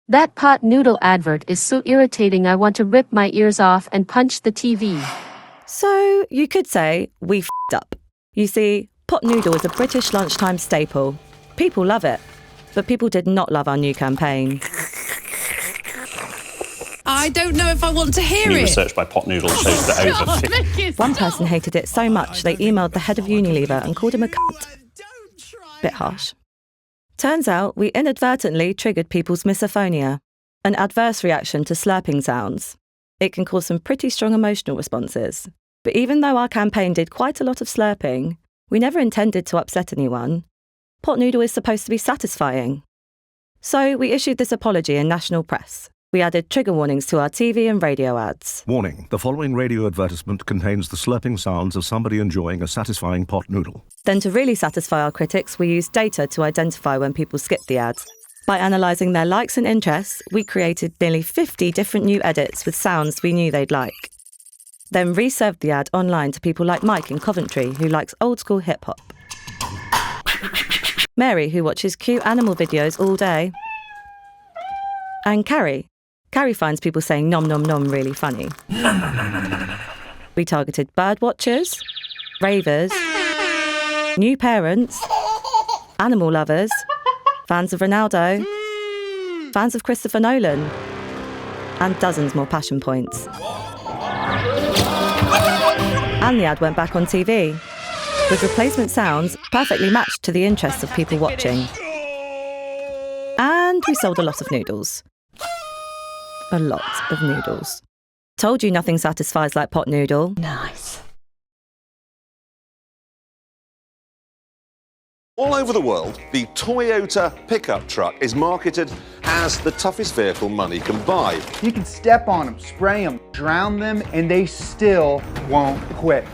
That pot noodle advert is so irritating I want to rip my ears off and punch the TV. So, you could say we f***ed up. You see, pot noodle is a British lunchtime staple. People love it. But people did not love our new campaign. I don't know if I want to hear New it. research by Pot Noodle shows that over 50... One person hated it so much they emailed the head of Unilever and called him a cunt. Bit harsh. Turns out we inadvertently triggered people's misophonia, an adverse reaction to slurping sounds. It can cause some pretty strong emotional responses. But even though our campaign did quite a lot of slurping, we never intended to upset anyone. Pot noodle is supposed to be satisfying. So we issued this apology in national press. We added trigger warnings to our TV and radio ads. Warning, the following radio advertisement contains the slurping sounds of somebody enjoying a satisfying pot noodle. Then to really satisfy our critics, we used data to identify when people skipped the ads. By analysing their likes and interests, we created nearly 50 different new edits with sounds we knew they'd like. Then reserved the ad online to people like Mike in Coventry, who likes old-school hip-hop. Mary, who watches cute animal videos all day. And Carrie. Carrie finds people saying nom nom nom really funny. We targeted bird watchers, ravers, new parents, animal lovers, fans of Ronaldo, fans of Christopher Nolan, and dozens more passion points. And the ad went back on TV, with replacement sounds perfectly matched to the interests of people watching. And we sold a lot of noodles. A lot of noodles. Told you nothing satisfies like pot noodle. Nice. All over the world, the Toyota pickup truck is marketed as the toughest vehicle money can buy. You can step on them, spray them, drown them, and they still won't quit.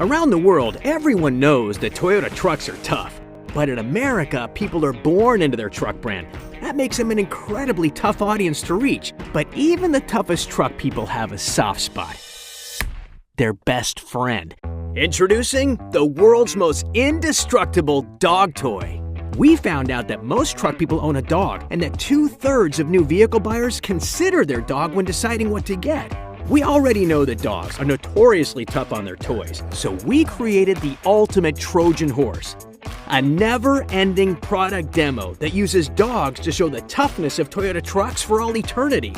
Around the world, everyone knows that Toyota trucks are tough. But in America, people are born into their truck brand. That makes them an incredibly tough audience to reach. But even the toughest truck people have a soft spot. Their best friend. Introducing the world's most indestructible dog toy. We found out that most truck people own a dog, and that 2/3 of new vehicle buyers consider their dog when deciding what to get. We already know that dogs are notoriously tough on their toys, so we created the ultimate Trojan horse. A never-ending product demo that uses dogs to show the toughness of Toyota trucks for all eternity.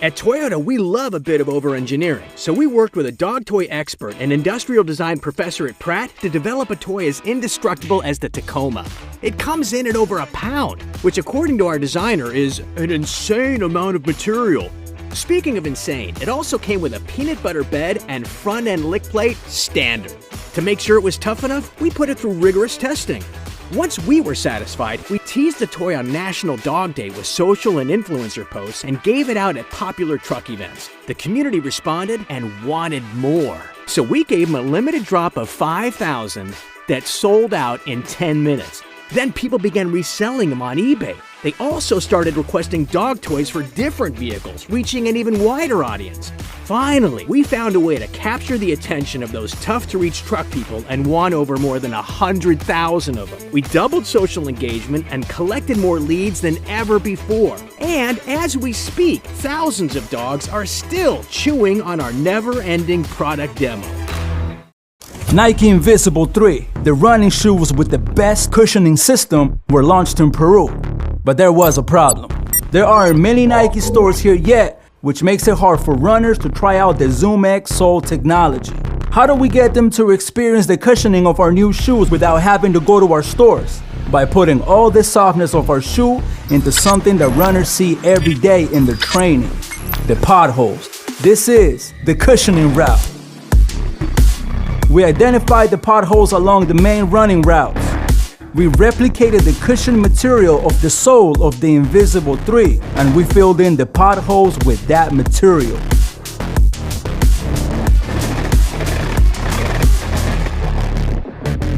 At Toyota, we love a bit of over-engineering, so we worked with a dog toy expert and industrial design professor at Pratt to develop a toy as indestructible as the Tacoma. It comes in at over a pound, which according to our designer is an insane amount of material. Speaking of insane, it also came with a peanut butter bed and front-end lick plate standard. To make sure it was tough enough, we put it through rigorous testing. Once we were satisfied, we teased the toy on National Dog Day with social and influencer posts and gave it out at popular truck events. The community responded and wanted more. So we gave them a limited drop of 5,000 that sold out in 10 minutes. Then people began reselling them on eBay. They also started requesting dog toys for different vehicles, reaching an even wider audience. Finally, we found a way to capture the attention of those tough-to-reach truck people and won over more than 100,000 of them. We doubled social engagement and collected more leads than ever before. And as we speak, thousands of dogs are still chewing on our never-ending product demo. Nike Invisible 3, the running shoes with the best cushioning system, were launched in Peru. But there was a problem. There aren't many Nike stores here yet, which makes it hard for runners to try out the ZoomX sole technology. How do we get them to experience the cushioning of our new shoes without having to go to our stores? By putting all the softness of our shoe into something that runners see every day in their training, the potholes. This is the cushioning route. We identified the potholes along the main running routes. We replicated the cushion material of the sole of the Invisible 3, and we filled in the potholes with that material.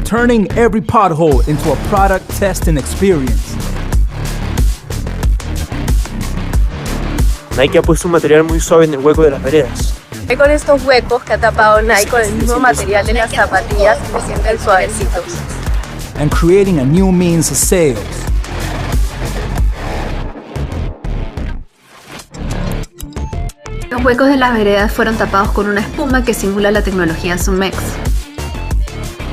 Turning every pothole into a product testing experience. Nike ha puesto un material muy suave en el hueco de las veredas. Con estos huecos que ha tapado Nike con el mismo material de las zapatillas se sienten suavecitos. And creating a new means of sales. Los huecos de las veredas fueron tapados con una espuma que simula la tecnología ZoomX.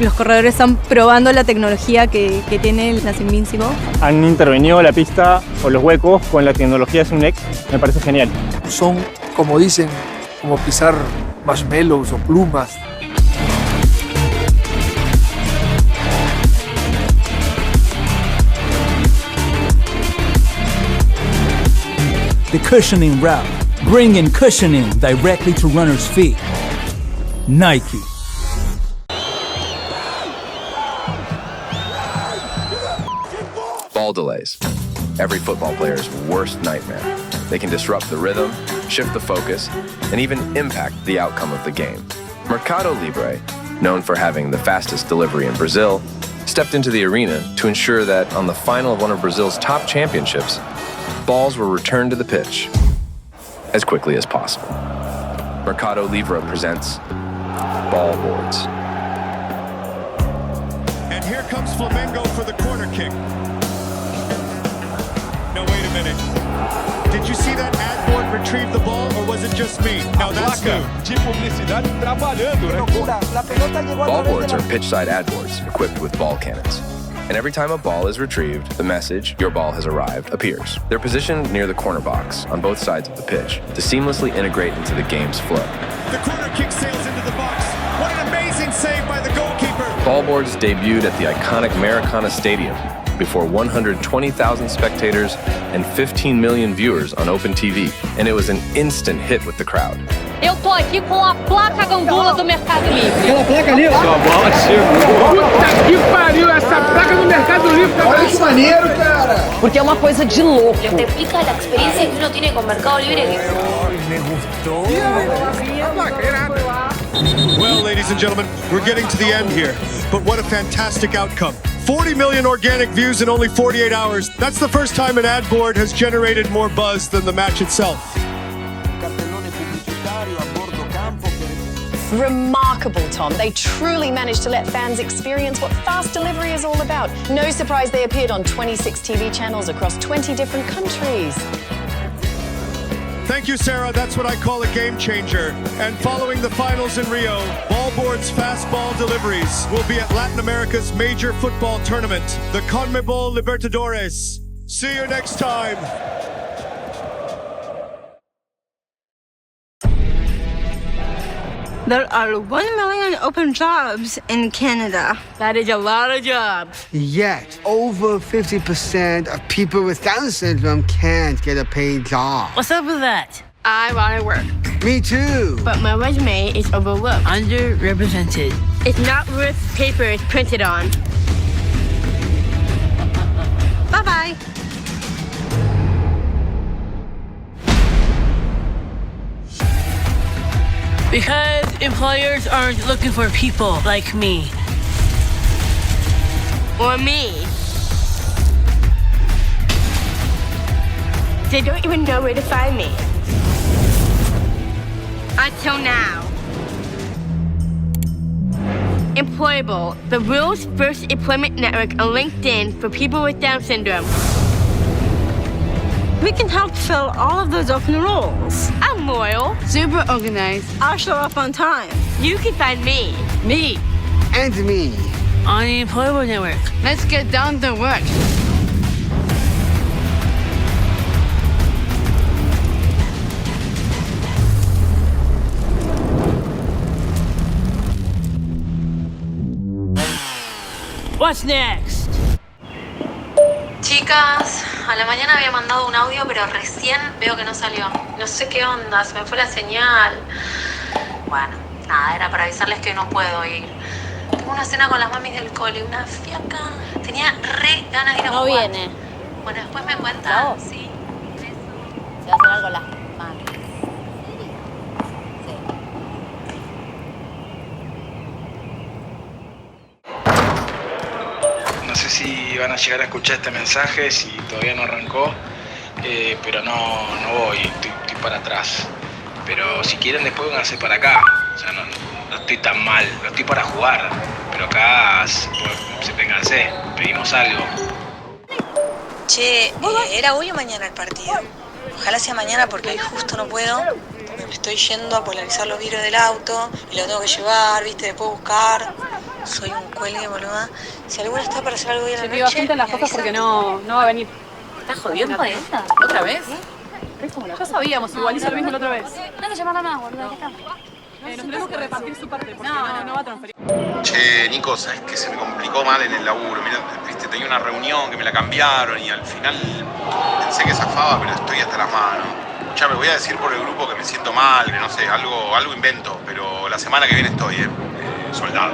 Los corredores están probando la tecnología que tiene las Invincible. Han intervenido la pista o los huecos con la tecnología ZoomX. Me parece genial. Son, como dicen, como pisar marshmallows o plumas. The cushioning route, bringing cushioning directly to runners' feet. Nike. Ball delays. Every football player's worst nightmare. They can disrupt the rhythm, shift the focus, and even impact the outcome of the game. Mercado Libre, known for having the fastest delivery in Brazil, stepped into the arena to ensure that on the final of one of Brazil's top championships, balls were returned to the pitch as quickly as possible. Mercado Libre presents ball boards. And here comes Flamengo for the corner kick. No, wait a minute. Did you see that ad board retrieve the ball, or was it just me? No, that's new. Ball boards are pitch-side ad boards equipped with ball cannons. And every time a ball is retrieved, the message, "Your ball has arrived," appears. They're positioned near the corner box on both sides of the pitch to seamlessly integrate into the game's flow. The corner kick sails into the box. What an amazing save by the goalkeeper. Ball boards debuted at the iconic Maracana Stadium before 120,000 spectators and 15 million viewers on Open TV, and it was an instant hit with the crowd. Eu tô aqui com a placa gandula do Mercado Livre. Aquela placa ali, ó. Sua bola chegou. Puta que pariu, essa placa do Mercado Livre. Olha que maneiro, cara. Porque é uma coisa de louco. Te explica la experiencia que uno tiene con Mercado Libre. Me gustó. Well, ladies and gentlemen, we're getting to the end here, but what a fantastic outcome. 40 million organic views in only 48 hours. That's the first time an ad board has generated more buzz than the match itself. Remarkable, Tom. They truly managed to let fans experience what fast delivery is all about. No surprise they appeared on 26 TV channels across 20 different countries. Thank you, Sarah. That's what I call a game changer. And following the finals in Rio, Ballboard's fast ball deliveries will be at Latin America's major football tournament, the CONMEBOL Libertadores. See you next time. There are 1 million open jobs in Canada. That is a lot of jobs. Yet, over 50% of people with Down syndrome can't get a paid job. What's up with that? I want to work. Me too. But my resume is overlooked. Underrepresented. It's not worth the paper it's printed on. Bye-bye. Because employers aren't looking for people like me. Or me. They don't even know where to find me. Until now. Employable, the world's first employment network on LinkedIn for people with Down syndrome. We can help fill all of those open roles. I'm loyal. Super organized. I'll show up on time. You can find me. Me. And me. On the Employable Network. Let's get down to work. What's next? Chicas, a la mañana había mandado un audio, pero recién veo que no salió. No sé qué onda, se me fue la señal. Bueno, nada, era para avisarles que no puedo ir. Tengo una cena con las mamis del cole, una fiaca. Tenía re ganas de ir a jugar. No viene. Bueno, después me cuentan. Sí. Se va a hacer algo las manos. No sé si van a llegar a escuchar este mensaje, si todavía no arrancó, pero no voy, estoy para atrás. Pero si quieren después vénganse para acá, o sea, no estoy tan mal, no estoy para jugar, pero acá vénganse, pedimos algo. Che, ¿era hoy o mañana el partido? Ojalá sea mañana porque hoy justo no puedo, porque me estoy yendo a polarizar los vidrios del auto y lo tengo que llevar, viste, después buscar. Soy un cuelgue, boluda. Si alguna está para hacer algo hoy a la noche, junten las cosas porque no va a venir. ¿Estás jodiendo a esta? ¿Otra vez? Ya sabíamos, igual hizo lo mismo la otra vez. No te llamará más, boludo. Ya está. Nos tenemos que repartir su parte porque no va a transferir. Che, Nico, sabes que se me complicó mal en el laburo. Mira, viste, tenía una reunión que me la cambiaron y al final pensé que zafaba, pero estoy hasta las manos. Ya me voy a decir por el grupo que me siento mal, que no sé, algo invento, pero la semana que viene estoy, soldado.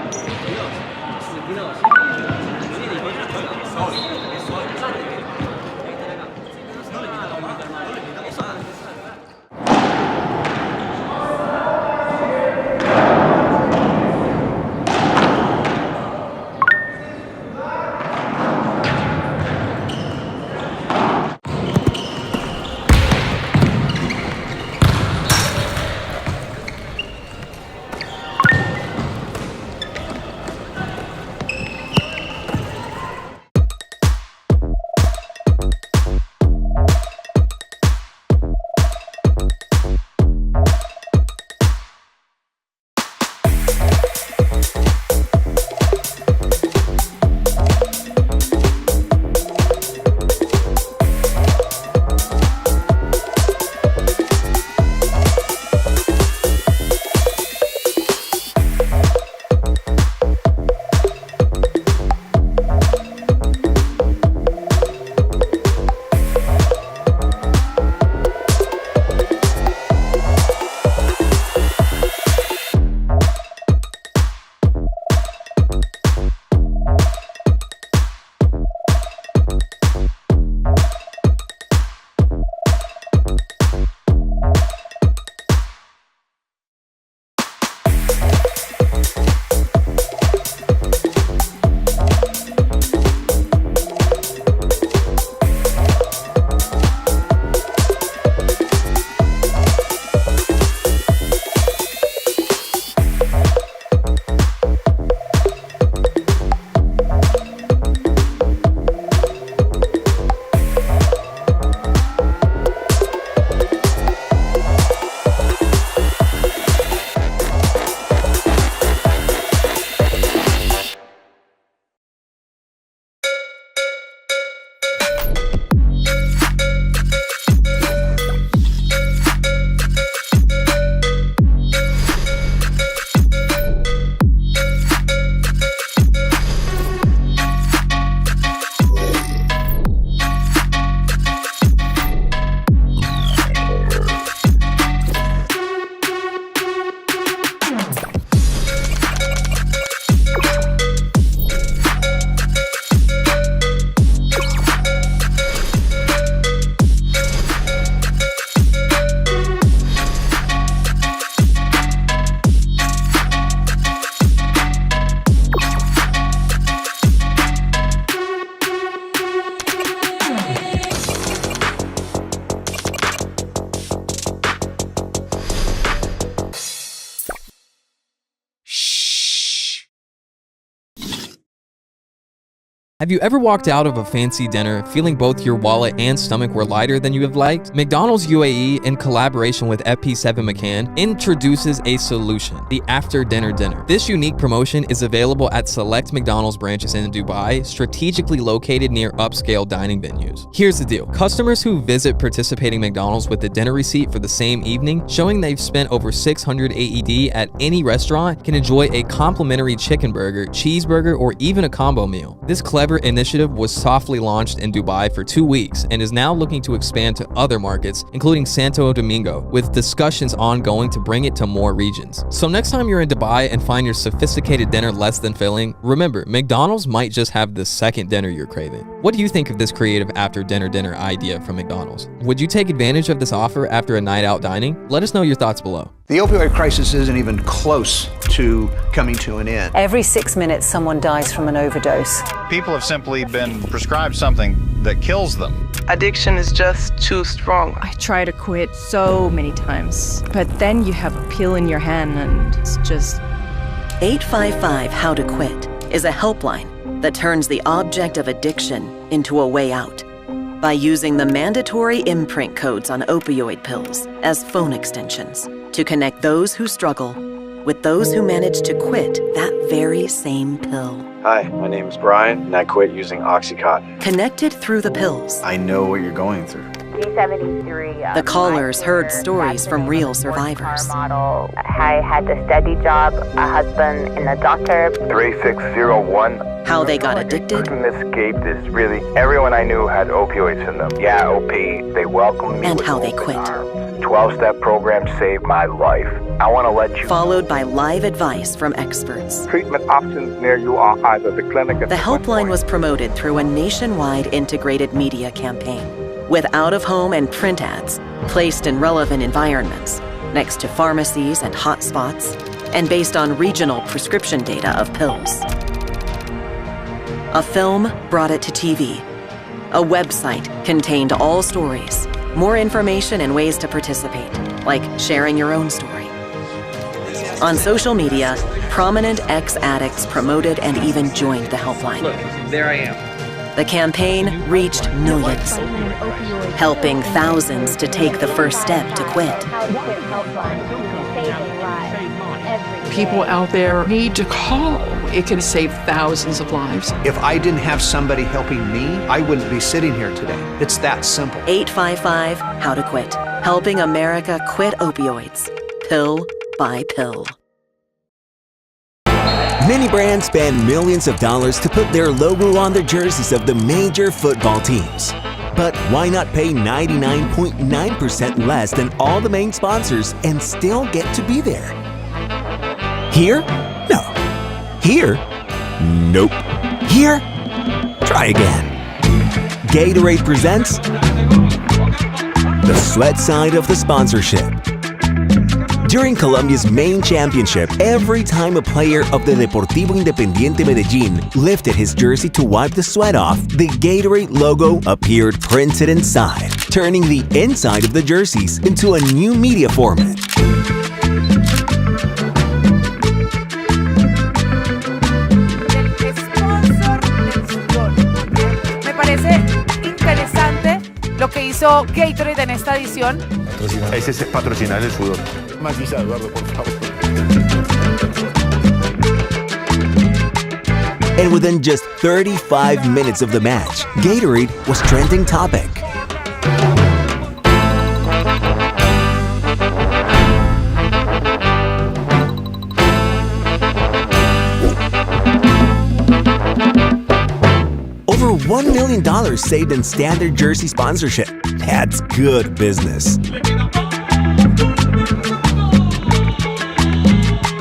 Have you ever walked out of a fancy dinner feeling both your wallet and stomach were lighter than you have liked? McDonald's UAE, in collaboration with FP7 McCann, introduces a solution, the After Dinner Dinner. This unique promotion is available at select McDonald's branches in Dubai, strategically located near upscale dining venues. Here's the deal. Customers who visit participating McDonald's with a dinner receipt for the same evening, showing they've spent over 600 AED at any restaurant, can enjoy a complimentary chicken burger, cheeseburger, or even a combo meal. This clever initiative was softly launched in Dubai for 2 weeks and is now looking to expand to other markets, including Santo Domingo, with discussions ongoing to bring it to more regions. So next time you're in Dubai and find your sophisticated dinner less than filling, remember, McDonald's might just have the second dinner you're craving. What do you think of this creative after dinner idea from McDonald's? Would you take advantage of this offer after a night out dining? Let us know your thoughts below. The opioid crisis isn't even close to coming to an end. Every 6 minutes, someone dies from an overdose. People have simply been prescribed something that kills them. Addiction is just too strong. I try to quit so many times, but then you have a pill in your hand and it's just... 855 How to Quit is a helpline that turns the object of addiction into a way out by using the mandatory imprint codes on opioid pills as phone extensions to connect those who struggle with those who manage to quit that very same pill. Hi, my name is Brian, and I quit using Oxycontin. Connected through the pills. I know what you're going through. The callers heard stories from real survivors. I had a steady job, a husband, and a doctor. 3601. How they got addicted. Escaped is really everyone I knew had opioids in them. Yeah, OP. They welcomed me. And how they quit. 12-step program saved my life. I want to let you... Followed by live advice from experts. Treatment options near you are either the clinic... The helpline was promoted through a nationwide integrated media campaign, with out-of-home and print ads placed in relevant environments, next to pharmacies and hotspots, and based on regional prescription data of pills. A film brought it to TV. A website contained all stories, more information and ways to participate, like sharing your own story. On social media, prominent ex-addicts promoted and even joined the helpline. Look, there I am. The campaign reached millions, helping thousands to take the first step to quit. People out there need to call. It can save thousands of lives. If I didn't have somebody helping me, I wouldn't be sitting here today. It's that simple. 855 How to Quit, helping America quit opioids, pill by pill. Many brands spend millions of dollars to put their logo on the jerseys of the major football teams. But why not pay 99.9% less than all the main sponsors and still get to be there? Here? No. Here? Nope. Here? Try again. Gatorade presents the sweat side of the sponsorship. During Colombia's main championship, every time a player of the Deportivo Independiente Medellin lifted his jersey to wipe the sweat off, the Gatorade logo appeared printed inside, turning the inside of the jerseys into a new media format. Me parece interesante lo que hizo Gatorade en esta edición. Ese es patrocinar el sudor. Matiza, Eduardo, por favor. And within just 35 minutes of the match, Gatorade was trending topic. Over $1 million saved in standard jersey sponsorship. That's good business.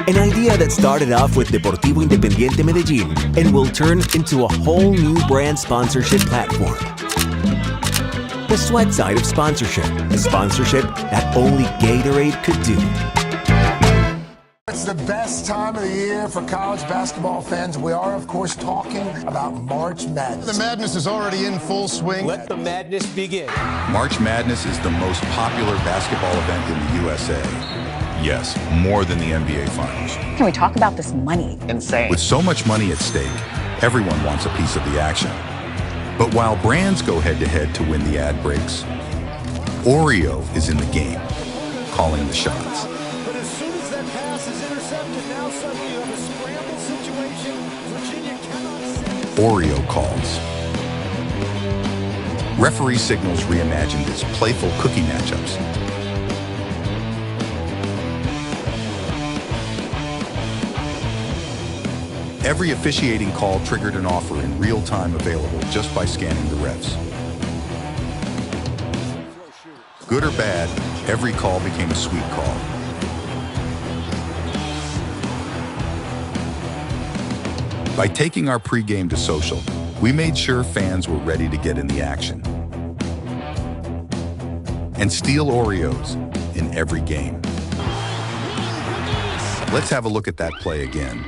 An idea that started off with Deportivo Independiente Medellin and will turn into a whole new brand sponsorship platform. The sweat side of sponsorship, a sponsorship that only Gatorade could do. It's the best time of the year for college basketball fans. We are, of course, talking about March Madness. The madness is already in full swing. Let the madness begin. March Madness is the most popular basketball event in the USA. Yes, more than the NBA Finals. Can we talk about this money? Insane. With so much money at stake, Everyone wants a piece of the action. But while brands go head-to-head to win the ad breaks, Oreo is in the game, calling the shots. But as soon as that pass is intercepted, now suddenly you have a scramble situation. Virginia cannot save. Oreo calls. Referee signals reimagined as playful cookie matchups. Every officiating call triggered an offer in real time available just by scanning the refs. Good or bad, every call became a sweet call. By taking our pregame to social, we made sure fans were ready to get in the action. And steal Oreos in every game. Let's have a look at that play again.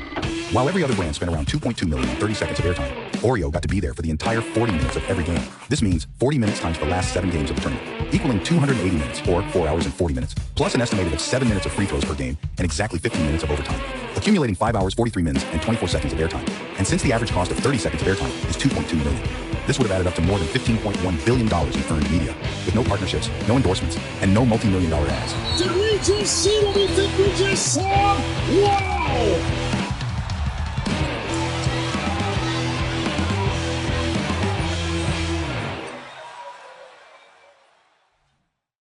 While every other brand spent around $2.2 million in 30 seconds of airtime, Oreo got to be there for the entire 40 minutes of every game. This means 40 minutes times the last 7 games of the tournament, equaling 280 minutes, or 4 hours and 40 minutes, plus an estimated of 7 minutes of free throws per game and exactly 15 minutes of overtime, accumulating 5 hours, 43 minutes, and 24 seconds of airtime. And since the average cost of 30 seconds of airtime is $2.2 million, this would have added up to more than $15.1 billion in earned media, with no partnerships, no endorsements, and no multi-million-dollar ads. Did we just see what we think we just saw? Wow!